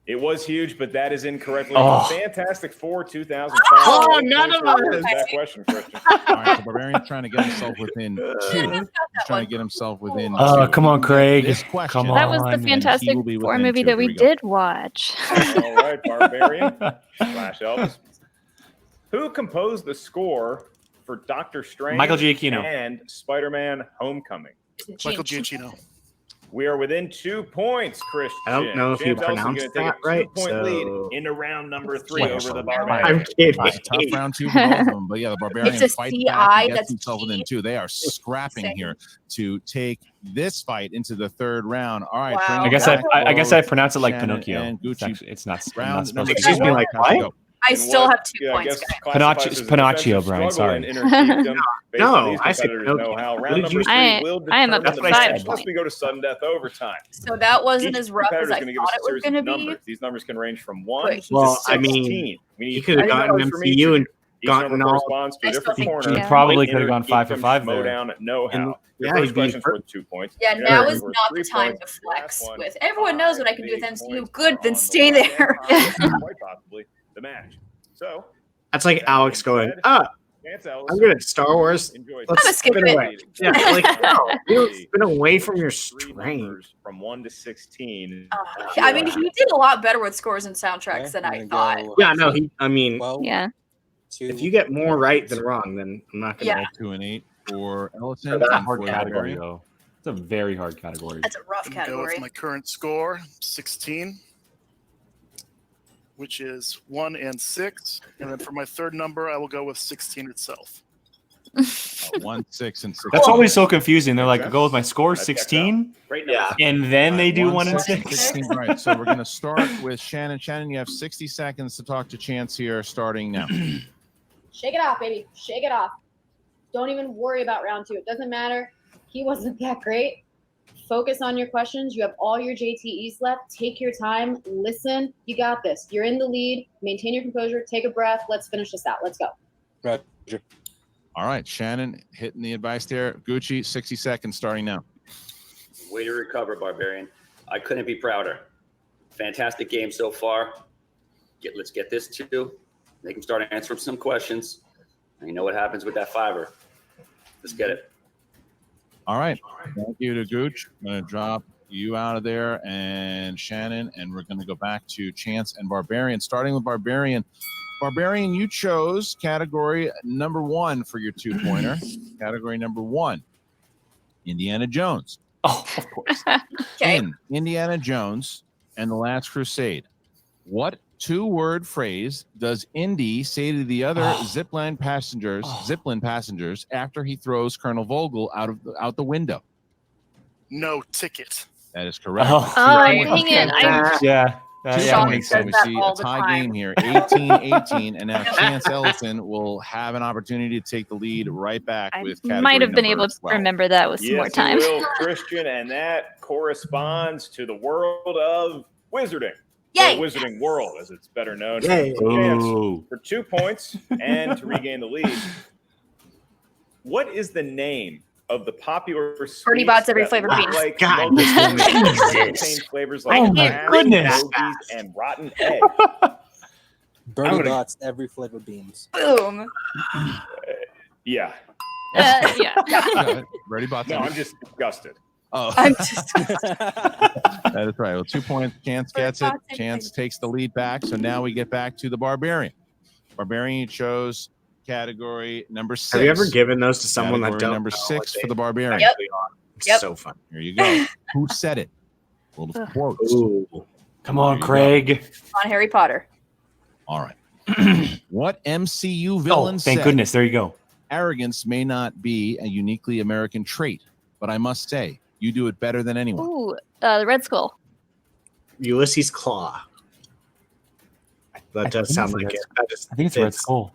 It was huge, but that is incorrect. Oh. Fantastic Four 2005. Oh, none of us. That question, Christian. All right, so Barbarian's trying to get himself within 2. He's trying to get himself within 2. Oh, come on, Craig. This question. Come That was on, the man. Fantastic He will be Four within movie 2. that Here we we go. did watch. All right, Barbarian slash Elvis. Who composed the score for Doctor Strange Michael Giacchino. and Spider-Man Homecoming? Michael Giacchino. We are within 2 points, Christian. I don't know if you James Ellison pronounced gonna take that a right, 2-point so- lead into round number 3 Wait, over the I'm Barbarian. I'm kidding. Tough round 2 for both of them, but yeah, the Barbarian It's a fights CI, back and gets that's himself within G. 2. They are scrapping Same. here to take this fight into the 3rd round. All right, Wow. bring I it guess back I guess I pronounce it like Shannon Pinocchio. and It's Gucci. actually, it's not. I'm Round not supposed number to. Excuse me, like Have to what? go. I And still what- have 2 I points, guess guys. classifies as a Pinocchio, defensive Brian, struggle sorry. and inner chiefdom based No, on these I said competitors know Pinocchio. how. What Round did number you 3 say? will I am up determine to the 5 match. Plus, points. we go to sudden death overtime. So that wasn't Each as rough competitor as is I going to give us thought a it was series of going to be. numbers. These numbers can range from 1 But to Well, I 16. mean, We need he could have 10 gotten numbers from each MCU of and you. Each gotten number all. corresponds to I a still different think corner. He Yeah. probably Like could have gone 5 for 5 there. Schmoedown know-how. And- Your yeah, first he'd be question's first. worth 2 points. Yeah, Your now next is worth not the 3 time points. to Your last flex one, with. Everyone knows what I can do with 5 MCU. points Good, are then on the stay line. there. And quite possibly the match. So That's like that Alex being going, said, ah, Chance I'm Ellison, good at Star Wars. enjoy Let's gonna skip spin it. away. Yeah, like, no, you don't spin away from your 3 strength. numbers from 1 to 16. I mean, he did a lot better with scores and soundtracks Okay, than I'm I gonna thought. go Yeah, no, I mean, 12, Yeah. 2, if you get more right than wrong, then I'm not gonna. Yeah. 2 and 8 for Ellison. That's a and hard for category, Barbarian. though. It's a very hard category. That's a rough I'm gonna go with category. my current score, 16, which is 1 and 6. And then for my third number, I will go with 16 itself. 1, 6, and 6. That's always so confusing. They're like, Makes go with my score, That checks out. 16, Great Yeah. numbers. and then they do 1 and 6, 6. 16. All right, so we're going to start with Shannon. Shannon, you have 60 seconds to talk to Chance here, starting now. Shake it off, baby. Shake it off. Don't even worry about round 2. It doesn't matter. He wasn't that great. Focus on your questions. You have all your JTEs left. Take your time. Listen. You got this. You're in the lead. Maintain your composure. Take a breath. Let's finish this out. Let's go. Roger. All right, Shannon hitting the advice there. Gucci, 60 seconds starting now. Way to recover, Barbarian. I couldn't be prouder. Fantastic game so far. Let's get this too. Make him start answering some questions. And you know what happens with that fiver. Let's get it. All right. Thank you to Gooch. I'm going to drop you out of there and Shannon, and we're going to go back to Chance and Barbarian. Starting with Barbarian. Barbarian, you chose category number 1 for your 2-pointer. Category number 1, Indiana Jones. Oh, of course. Okay. In Indiana Jones and the Last Crusade, what 2-word phrase does Indy say to the other Zeppelin passengers after he throws Colonel Vogel out the window? No ticket. That is correct. Oh, dang it. Yeah. Two points, says and we that see a all the tie time. game here, 18-18, and now Chance Ellison will have an opportunity to take the lead right back with category Might have been number able to 12. remember that with some more Yes, you time. will, Christian, and that corresponds to the world of wizarding. Yay! Or Wizarding World, as it's better known. Yay. Chance Ooh. for 2 points and to regain the lead. What is the name of the popular Bertie sweets Bott's every that flavor look beans. like God, locusts this woman. and Jesus. contain flavors like Oh my raspberries, goodness. hoagies, and rotten egg? Bertie gonna- Bott's every flavored beans. Boom. Yeah. Yeah. Ready, Bots? No, I'm just disgusted. Oh, I'm just. that is right. Well, 2 points. Chance gets it. Chance takes the lead back. So now we get back to the Barbarian. Barbarian chose category number 6. Have you ever given those to someone Category that don't number know 6 what for they the Barbarian. actually are? It's Yep. so fun. Here you go. Who said it? Little quotes. Ooh. Come on, There you Craig. On Harry Potter. All right. What MCU villain Oh, thank said, goodness. There you go. arrogance may not be a uniquely American trait, but I must say, you do it better than anyone. Ooh, the Red Skull. Ulysses Claw. That does sound like it. I think it's a Red Skull.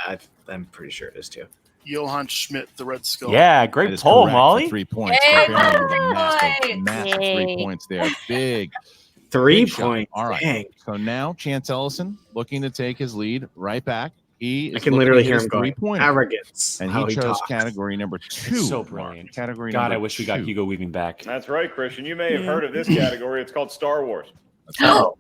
Yeah, I'm pretty sure it is too. Johann Schmidt, the Red Skull. Yeah, That great is poll, correct for Molly. 3 points. Hey, Barbarian with a boy! massive 3 Yay. points there. Big 3 big shot. points. All right. Dang. So now Chance Ellison looking to take his lead right back. He is I can looking literally to hear his him going, 3-pointer. arrogance. And how he chose talks. category number 2. It's so brilliant. Category God, number I wish we got 2. Hugo Weaving back. That's right, Christian. You may have heard of this category. It's called Star Wars. Oh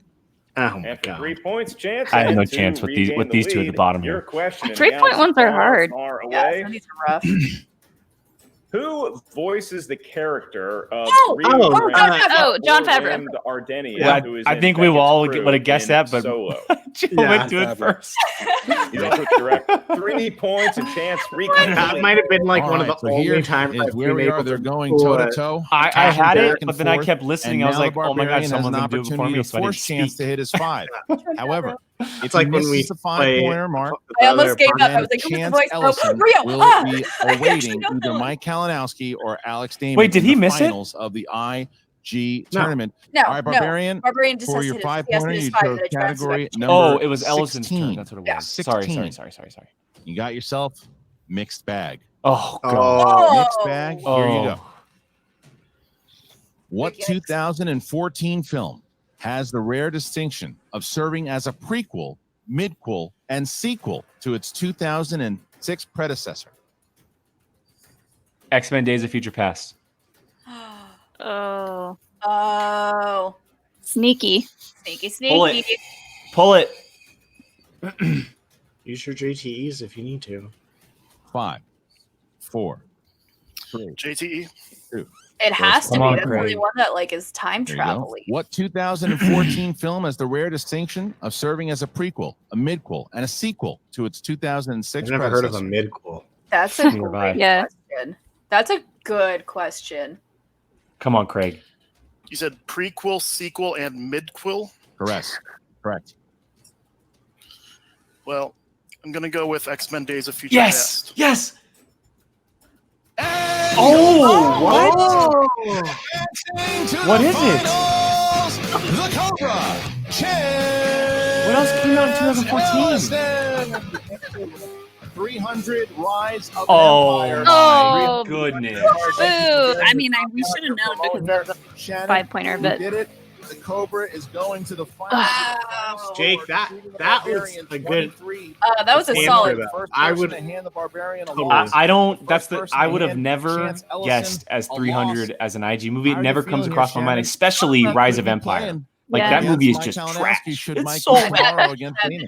my And for God. 3 points, Chance. I had and no to chance with these- regain with the these two at the lead, bottom Your here. question. and 3-point the ones are answers hard. Are Yeah, away. some of these are rough. Who voices the character of John Favreau. Ardenia, Yeah, who is I in think we Beckett's all crew would have guessed in that, but Solo. Joe Yeah, went to it Favreau. first. He's also correct. 3 points and Chance reclaiming the That lead. might have been like All one right, of the so only here times is I've where been we are. able They're to going pull toe to a- toe. I had it, but then I forth, kept listening. and I was now like, the oh my God, Barbarian has someone's an going to do it before opportunity me. to So I didn't force Chance speak. to hit his 5. However, if It's like he when we misses the play 5-pointer mark, I almost gave up. I then was like, who's the Chance voice? Ellison Rio. will be I actually awaiting don't either know. Mike Kalinowski or Alex Damon Wait, did in he the miss it? finals of the IG No. tournament. No, All right, Barbarian, no. Barbarian just for has your to hit his, he has to 5-pointer, hit his you 5 chose and then it transfers category back to number Oh, it was Ellison's 16. turn. That's what it was. Yeah. Sorry. 16. You got yourself mixed bag. Oh, God. Oh, Mixed bag. Here you go. Oh. What 2014 film has the rare distinction of serving as a prequel, midquel, and sequel to its 2006 predecessor? X-Men Days of Future Past. Oh, Oh. sneaky. Sneaky, Pull sneaky. it. Pull it. use your JTEs if you need to. 5, 4, 3, JTE. 2. It has to Come be. on, That's the only Craig. one that like is time There you go. travel. What 2014 film has the rare distinction of serving as a prequel, a midquel, and a sequel to its 2006 I've never heard of a predecessor? midquel. That's a Nearby. great Yeah. question. That's a good question. Come on, Craig. You said prequel, sequel, and midquel. Correct. Well, I'm gonna go with X-Men: Days of Future Yes. Past. Yes. And Oh, what? advancing to What the is it? finals, the Cobra. What else came out in 2014? 300 Rise of Oh, an Empire. Oh, my goodness. Boo! I mean, we should have known because of the Shannon, 5-pointer, you but did it. The Cobra is going to the final. Jake, that was a good that was a answer, solid. though. I would hand the Barbarian I don't. That's the. person I would have hand never Chance Ellison guessed as a 300 loss. as an IG movie. It How are never you comes feeling across here, my mind, Shannon? especially Could Rise be of Empire. playing. Like Yeah. that movie is Mike just Kalinowski trash. should It's Mike so Kalinowski bad. against Dana.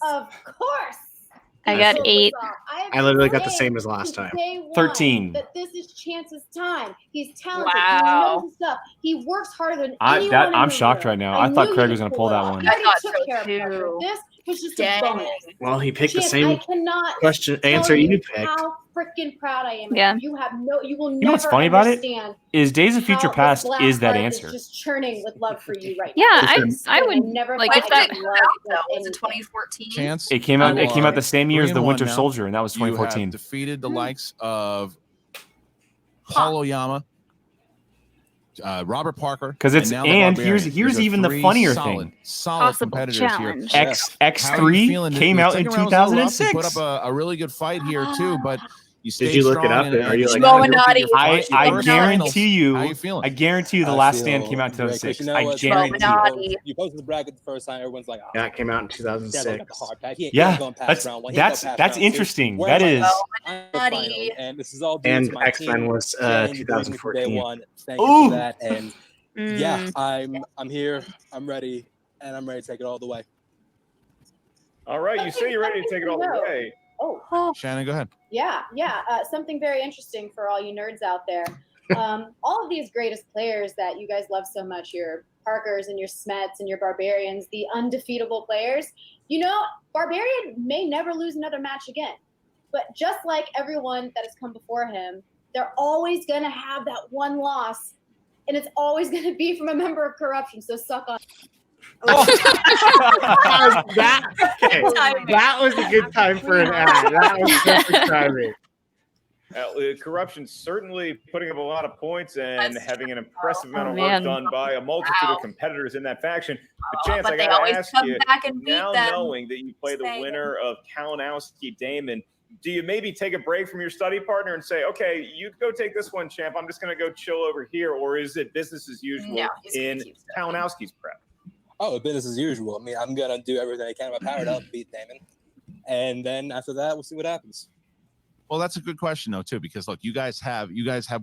Of course. I got 8. I literally got the same as last time. 13. That this is Chance's time. He's talented. Wow. He knows his stuff. He works harder than anyone in I'm the shocked room. right now. I thought knew Craig he was going could to pull pull it that off. one. He already I thought took so care of pressure. too. This was just Dang. a bonus. Well, he picked the Chance, same I cannot answer tell you picked. how freaking proud I am. Yeah. You will You know what's never funny about it? understand Is Days of Future how Past this black is that heart answer. is just churning with love for you right Yeah, now. I would never like thought if I that. would It love was in anything. 2014. Chance. It came out. you It came are out the same year as the 3-1 Winter now. Soldier, and that was You 2014. have defeated the likes of Paul Oyama, Robert Parker, Because it's now the and Barbarian. here's These are even the three funnier solid, thing. solid Possible competitors challenge. here. X3 came out in The second round was a little rough. 2006. You put up a really good fight here too, but you stayed Did you look it strong up? and Are you like Schmoedown? I guarantee you. How you feeling? I guarantee you, The I Last feel Stand came out in great, 'cause 2006. you know I what? guarantee. Schmoedown. You posted the bracket the first time. Everyone's like, oh, Yeah, it came out in Dad's got 2006. the hard pack. He ain't Yeah, going past round one. He ain't that's going past round two. interesting. Where That am I is. now? I'm in the finals, and this is all due And to my X-Men team. was Jen, you believed me from day 2014. one. Thank you Ooh. for that. And yeah, Mm. I'm here. I'm ready, and I'm ready to take it all the way. All right, you say you're ready to take it all the way. Oh, Shannon, go ahead. yeah. Something very interesting for all you nerds out there. All of these greatest players that you guys love so much, your Parkers and your Smets and your Barbarians, the undefeatable players, Barbarian may never lose another match again. But just like everyone that has come before him, they're always going to have that one loss, and it's always going to be from a member of corruption. So suck on. That was a good time for an ad. That was perfect timing. Corruption's certainly putting up a lot of points and having an impressive amount of Oh, work man. done by a multitude of competitors in that faction. But Chance, But I they gotta always ask come you, back and beat now them. knowing that you play the Say. winner of Kalinowski Damon, do you maybe take a break from your study partner and say, okay, you go take this one, champ, I'm just going to go chill over here? Or is it business as usual No, he's gonna in keep studying. Kalinowski's prep? Oh, business as usual. I mean, I'm gonna do everything I can in my power to help beat Damon, and then after that, we'll see what happens. Well, that's a good question though too, because look, you guys have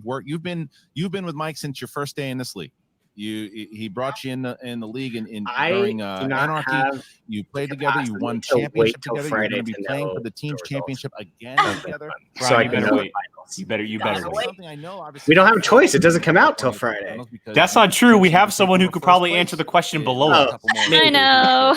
work. You've been with Mike since your first day in this league. He brought you in the league during Anarchy. You played together. You won championship together. You're going to be playing for the team's championship again together. So I can better know. wait. You better wait. Something I know, obviously, We don't have a choice. It doesn't come out till Friday. That's not true. We have someone who could probably answer the question below Oh, us. I know.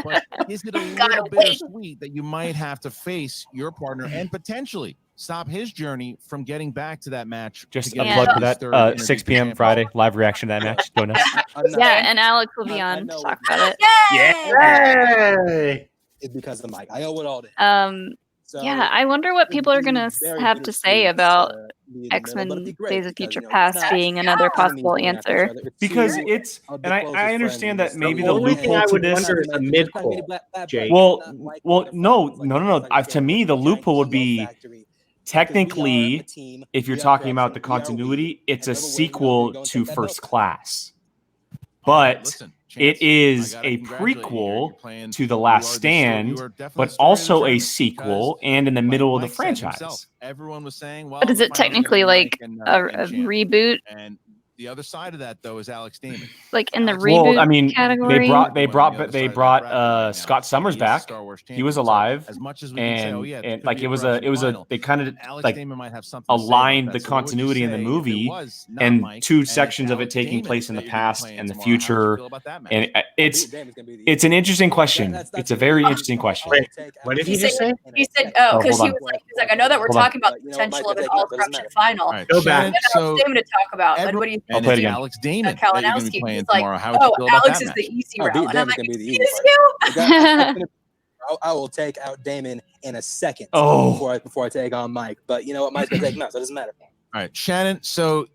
But is it a Gotta little wait. bittersweet that you might have to face your partner and potentially stop his journey from getting back to that match? Just to a get plug his for that. third interview 6 p.m. champion? Friday live reaction to that match. Join us. Yeah, and Alex will be on to talk about it. Yay! It's because of Mike. I owe it all to him. So Yeah, I wonder what people are going to very have to say bittersweet, about be in the middle, X-Men but it'd be great Days of because, Future it's Past not- being another enemies possible going after each answer. other. It's Because two it's, of and the I closest understand friends. that maybe The the only thing loophole I to would this. wonder is the mid-call, Jake. Well, no. To me, the loophole would be technically, if you're talking about the continuity, it's a sequel to First Class, but it is a prequel to The Last Stand, but also a sequel and in the middle of the franchise. Everyone was saying, well, But is the it final technically is like Mike a Champ. reboot? And the other side of that, though, is Alex Damon. Like in the reboot Well, I mean, category? they brought Scott Summers back. He was alive, As much as we can say, oh yeah, and like it was a they kind of Alex like Damon might have something to say about aligned that. the So what would you continuity in the say if it movie was not and Mike two and sections it's of it Alex taking Damon place in the that you're gonna be past playing and the tomorrow? How would you future. feel about that match? And it's an interesting question. It's a very interesting question. Wait, what did he just say? He said, Oh, because hold he on. was like, I know that we're Hold on. talking about the potential of an all corruption final. All right, Go Shannon, back. so Damon to talk about. Like, what do you I'll and play it it's again. Alex Damon that you're going to Kalinowski? be playing He's like, tomorrow. How would you feel about Alex that is match? the easy Oh, route. beat And I'm Damon's like, gonna be the easy excuse you? I will take out Damon in a second Oh. before I take on Mike. But you know what? Mike's gonna take him out, so it doesn't matter. All right, Shannon. So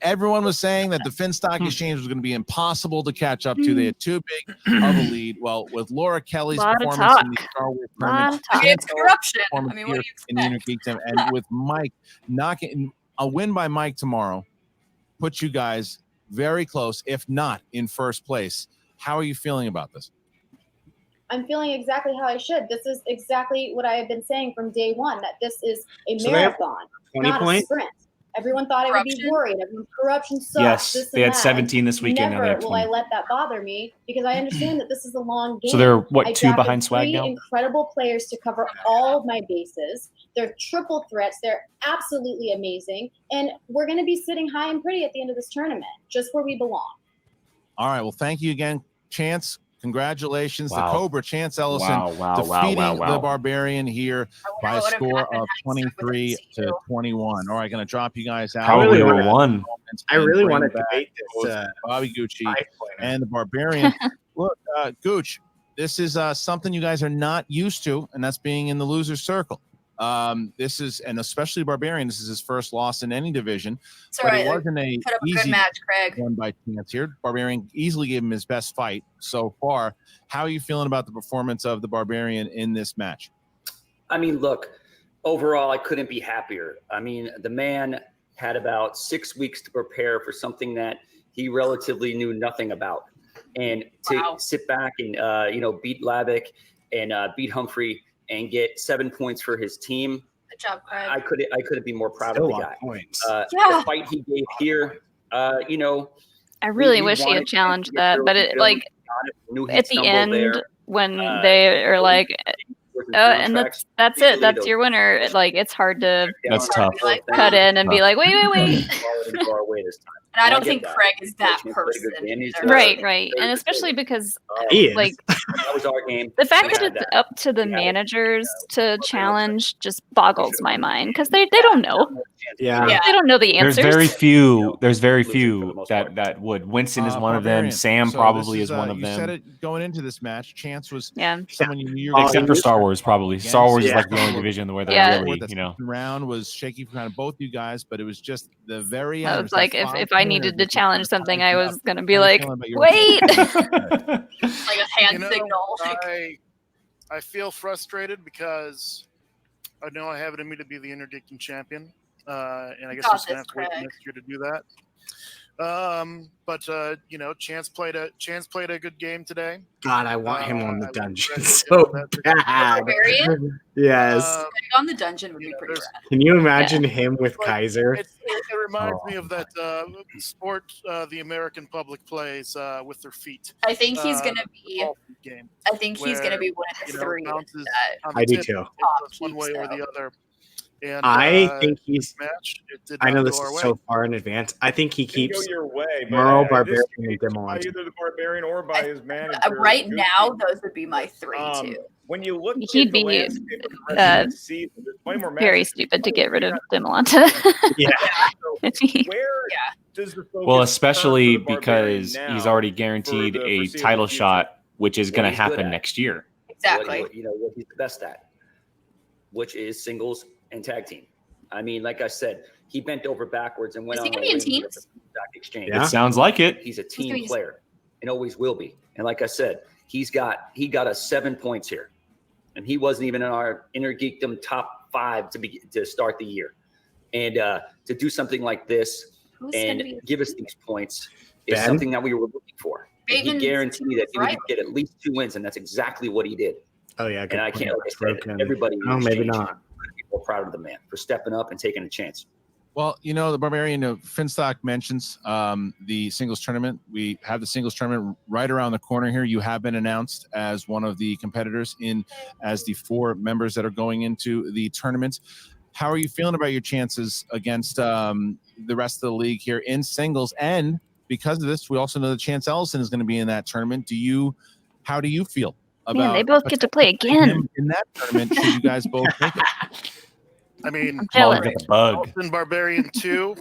everyone was saying that the Finstock Exchange was going to be impossible to catch up to. They had too big of a lead. Well, with Laura Kelly's Lot of performance in the talk. Star Wars Lot tournament, of talk. It's corruption. I performance mean, what do here you in the expect? Inner Geekdom, and with Mike knocking a win by Mike tomorrow, puts you guys very close, if not in first place. How are you feeling about this? I'm feeling exactly how I should. This is exactly what I have been saying from day one, that this is a So they have marathon, 20 not a points? sprint. Everyone thought I would be Corruption? worried. Everyone, corruption sucks. Yes, this they and had that. 17 this weekend. Now they Never have will I 20. let that bother me because I understand that this is a long game. So they're, what, I 2 drafted behind Swag 3 now? incredible players to cover all of my bases. They're triple threats. They're absolutely amazing. And we're going to be sitting high and pretty at the end of this tournament, just where we belong. All right. Well, thank you again, Chance. Congratulations. Wow. The Cobra, Chance Ellison, defeating the Barbarian here by a score of 23 to 21. All right, going to drop you guys out. Probably would have won. I really want to bring back debate this. both Bobby Gucci and the Barbarian. Look, Gooch, this is something you guys are not used to, and that's being in the loser's circle. This is, and especially Barbarian, this is his first loss in any division. It's all right. It wasn't a Put up a easy good match, Craig. one by Chance here. Barbarian easily gave him his best fight so far. How are you feeling about the performance of the Barbarian in this match? I mean, look, overall, I couldn't be happier. I mean, the man had about 6 weeks to prepare for something that he relatively knew nothing about. And to sit back and, beat Labick and beat Humphrey and get 7 points for his team. Good job, Craig. I couldn't be more proud Still of the on guy. points. The fight he gave here, I really wish he had challenged that, but it at the end when they are like, and that's it, that's your winner. Like it's hard to tough. cut in and be like, wait. And I don't think Craig is that person. Right. And especially because like that was our game. the fact that it's up to the managers to challenge just boggles my mind because they don't know. Yeah. They don't know the answers. There's very few that would. Winston is one of them. Barbarian. Sam So probably this is one of you said them. it going into this match. Chance was someone you knew. Except for Star Wars, probably. Star Wars is Yeah. like the only division where they're really, The round was shaky for kind of both you guys, but it was just the very I end. was like, if I needed to challenge something, I was gonna be like, wait. Like a hand signal. I feel frustrated because I know I have it in me to be the Interdictum champion, and I guess I'm just gonna have to wait next year to do that. But Chance played a good game today. God, I want him on the dungeon so bad. Barbarian? Yes. On the dungeon would be pretty rad. Can you imagine him with Kaiser? It reminds me of that sport the American public plays with their feet. I think he's gonna be. Game I think he's gonna be one of the three. I do too. One way or the other. And I think he's. match, it did I know not this go our is way. so far in advance. I think he Didn't go keeps your way, but Merle, this Barbarian, and by Demolage. either the Barbarian or by his manager. Right Gucci. now, those would be my three too. When you look He'd at the be landscape of the rest of the season, there's way more very matches. stupid to get rid of Demolanta. Where does the focus Well, especially turn for the Barbarian because now he's already guaranteed for the a foreseeable title future? shot, which is going to he's good happen at. next year. Exactly. What he's the best at, which is singles and tag team. I mean, like I said, he bent over backwards and went Is he on gonna a be in limb here teams? for the stock exchange. It sounds like it. He's a gonna team be- player and always will be. And like I said, he got us 7 points here, and he wasn't even in our Inner Geekdom top 5 to start the year. And to do something like this Who's and gonna be- give us these points is Ben? something that we were looking for. And he Bateman's guaranteed that he would right. get at least 2 wins, and that's exactly what he did. Oh yeah, good And I point. can't, like I said, Broken. everybody in Oh, the maybe exchange not. couldn't be more proud of the man for stepping up and taking a chance. Well, the Barbarian, Finstock mentions the singles tournament. We have the singles tournament right around the corner here. You have been announced as one of the competitors as the 4 members that are going into the tournament. How are you feeling about your chances against the rest of the league here in singles? And because of this, we also know that Chance Ellison is going to be in that tournament. How do you feel about Man, they both get to play again. him in that tournament? Should you guys both make it? I mean, I'm jealous. Got the bug. Ellison Barbarian 2.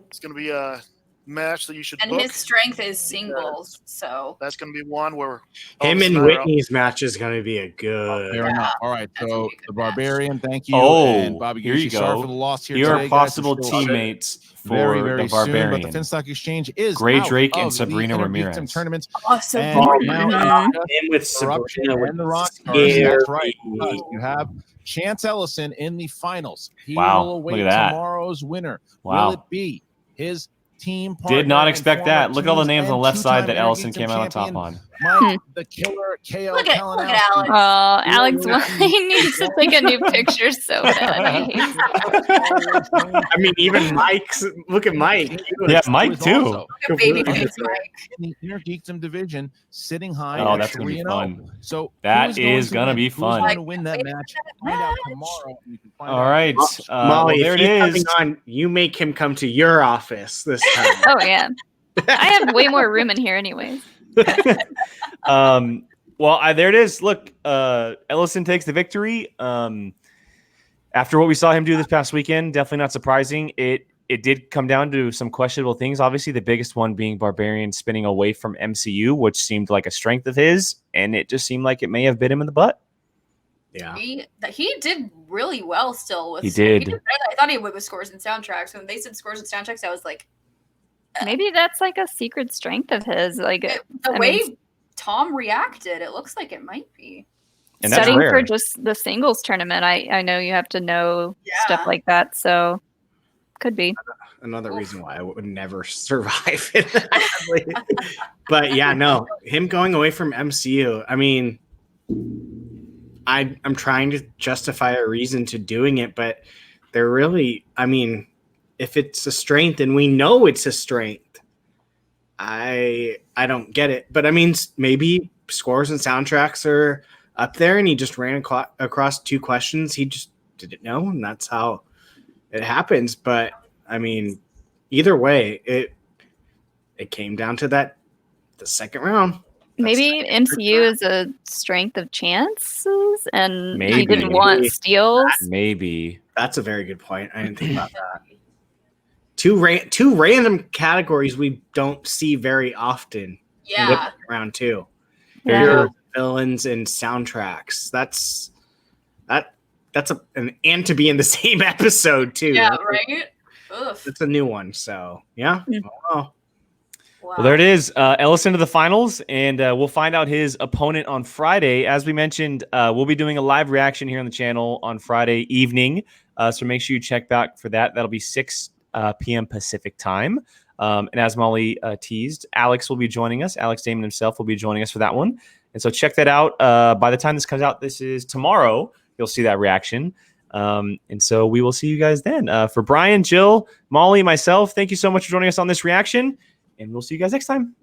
It's going to be a match that you should And book. his strength is singles, so That's going to be one where Him Ellison and are out. Whitney's match is going to be a good. Fair enough. All right, That's so gonna be a the good match. Barbarian, thank you. Oh, and Bobby here you Gucci, sorry go. for the loss here Here today, are guys. possible We're still teammates for very, very the soon, Barbarian. but the Finstock Exchange is Gray out Drake and of the Sabrina Inner Ramirez. Geekdom tournament. oh, so And boring. now Him with Corruption Sabrina and the would Rock scare Stars. That's right. me. because You have Chance Ellison in the finals. He Wow, will look await at that. tomorrow's winner. Wow. Will it be his team partner Did not and expect former that. Look at all the teams names on the and left side two-time that Inner Ellison Geekdom came out on top champion, on. Mike, the killer KO. Look at Kalinowski. Alex. Oh, Alex, he needs to take a new picture so bad. I hate that. I mean, even Mike's. Look at Mike. He Yeah, looks Mike too. Look at baby face Mike. In the Inner Geekdom division, sitting high. Oh, at that's gonna be 3-0. fun. So That who's is going gonna to be win? fun. Who's going to win that match? Find out tomorrow. You can find All out. right, Molly, there if it he's is. coming on, you make him come to your office this time. Oh yeah, I have way more room in here, anyways. Well, there it is. Look, Ellison takes the victory. After what we saw him do this past weekend, definitely not surprising. It did come down to some questionable things. Obviously, the biggest one being Barbarian spinning away from MCU, which seemed like a strength of his, and it just seemed like it may have bit him in the butt. Yeah, he did really well still. With He did. I thought he would with scores and soundtracks. When they said scores and soundtracks, I was like, Maybe that's like a secret strength of his. Like the way Tom reacted, it looks like it might be. And that's studying rare. for just the singles tournament. I know you have to know stuff like that, so could be another reason why I would never survive it. Actually. But yeah, no, him going away from MCU. I mean, I'm trying to justify a reason to doing it, but they're really. I mean, if it's a strength, and we know it's a strength, I don't get it. But I mean, maybe scores and soundtracks are up there, and he just ran across two questions he just didn't know, and that's how it happens. But I mean, either way, it came down to the second round. maybe MCU is a strength of chances, and he Maybe. didn't want steals. Maybe. That's a very good point. I didn't think about that. Two random categories we don't see very often. Yeah. Round two. Yeah. Heroes, villains, and soundtracks. That's an and to be in the same episode too. Yeah, right. Ugh. It's a new one. So yeah. Oh. Well, there it is. Ellison to the finals, and we'll find out his opponent on Friday. As we mentioned, we'll be doing a live reaction here on the channel on Friday evening. So make sure you check back for that. That'll be 6 p.m. Pacific time. And as Molly teased, Alex will be joining us. Alex Damon himself will be joining us for that one. And so check that out. By the time this comes out, this is tomorrow. You'll see that reaction. And so we will see you guys then. For Brian, Jill, Molly, myself, thank you so much for joining us on this reaction. And we'll see you guys next time.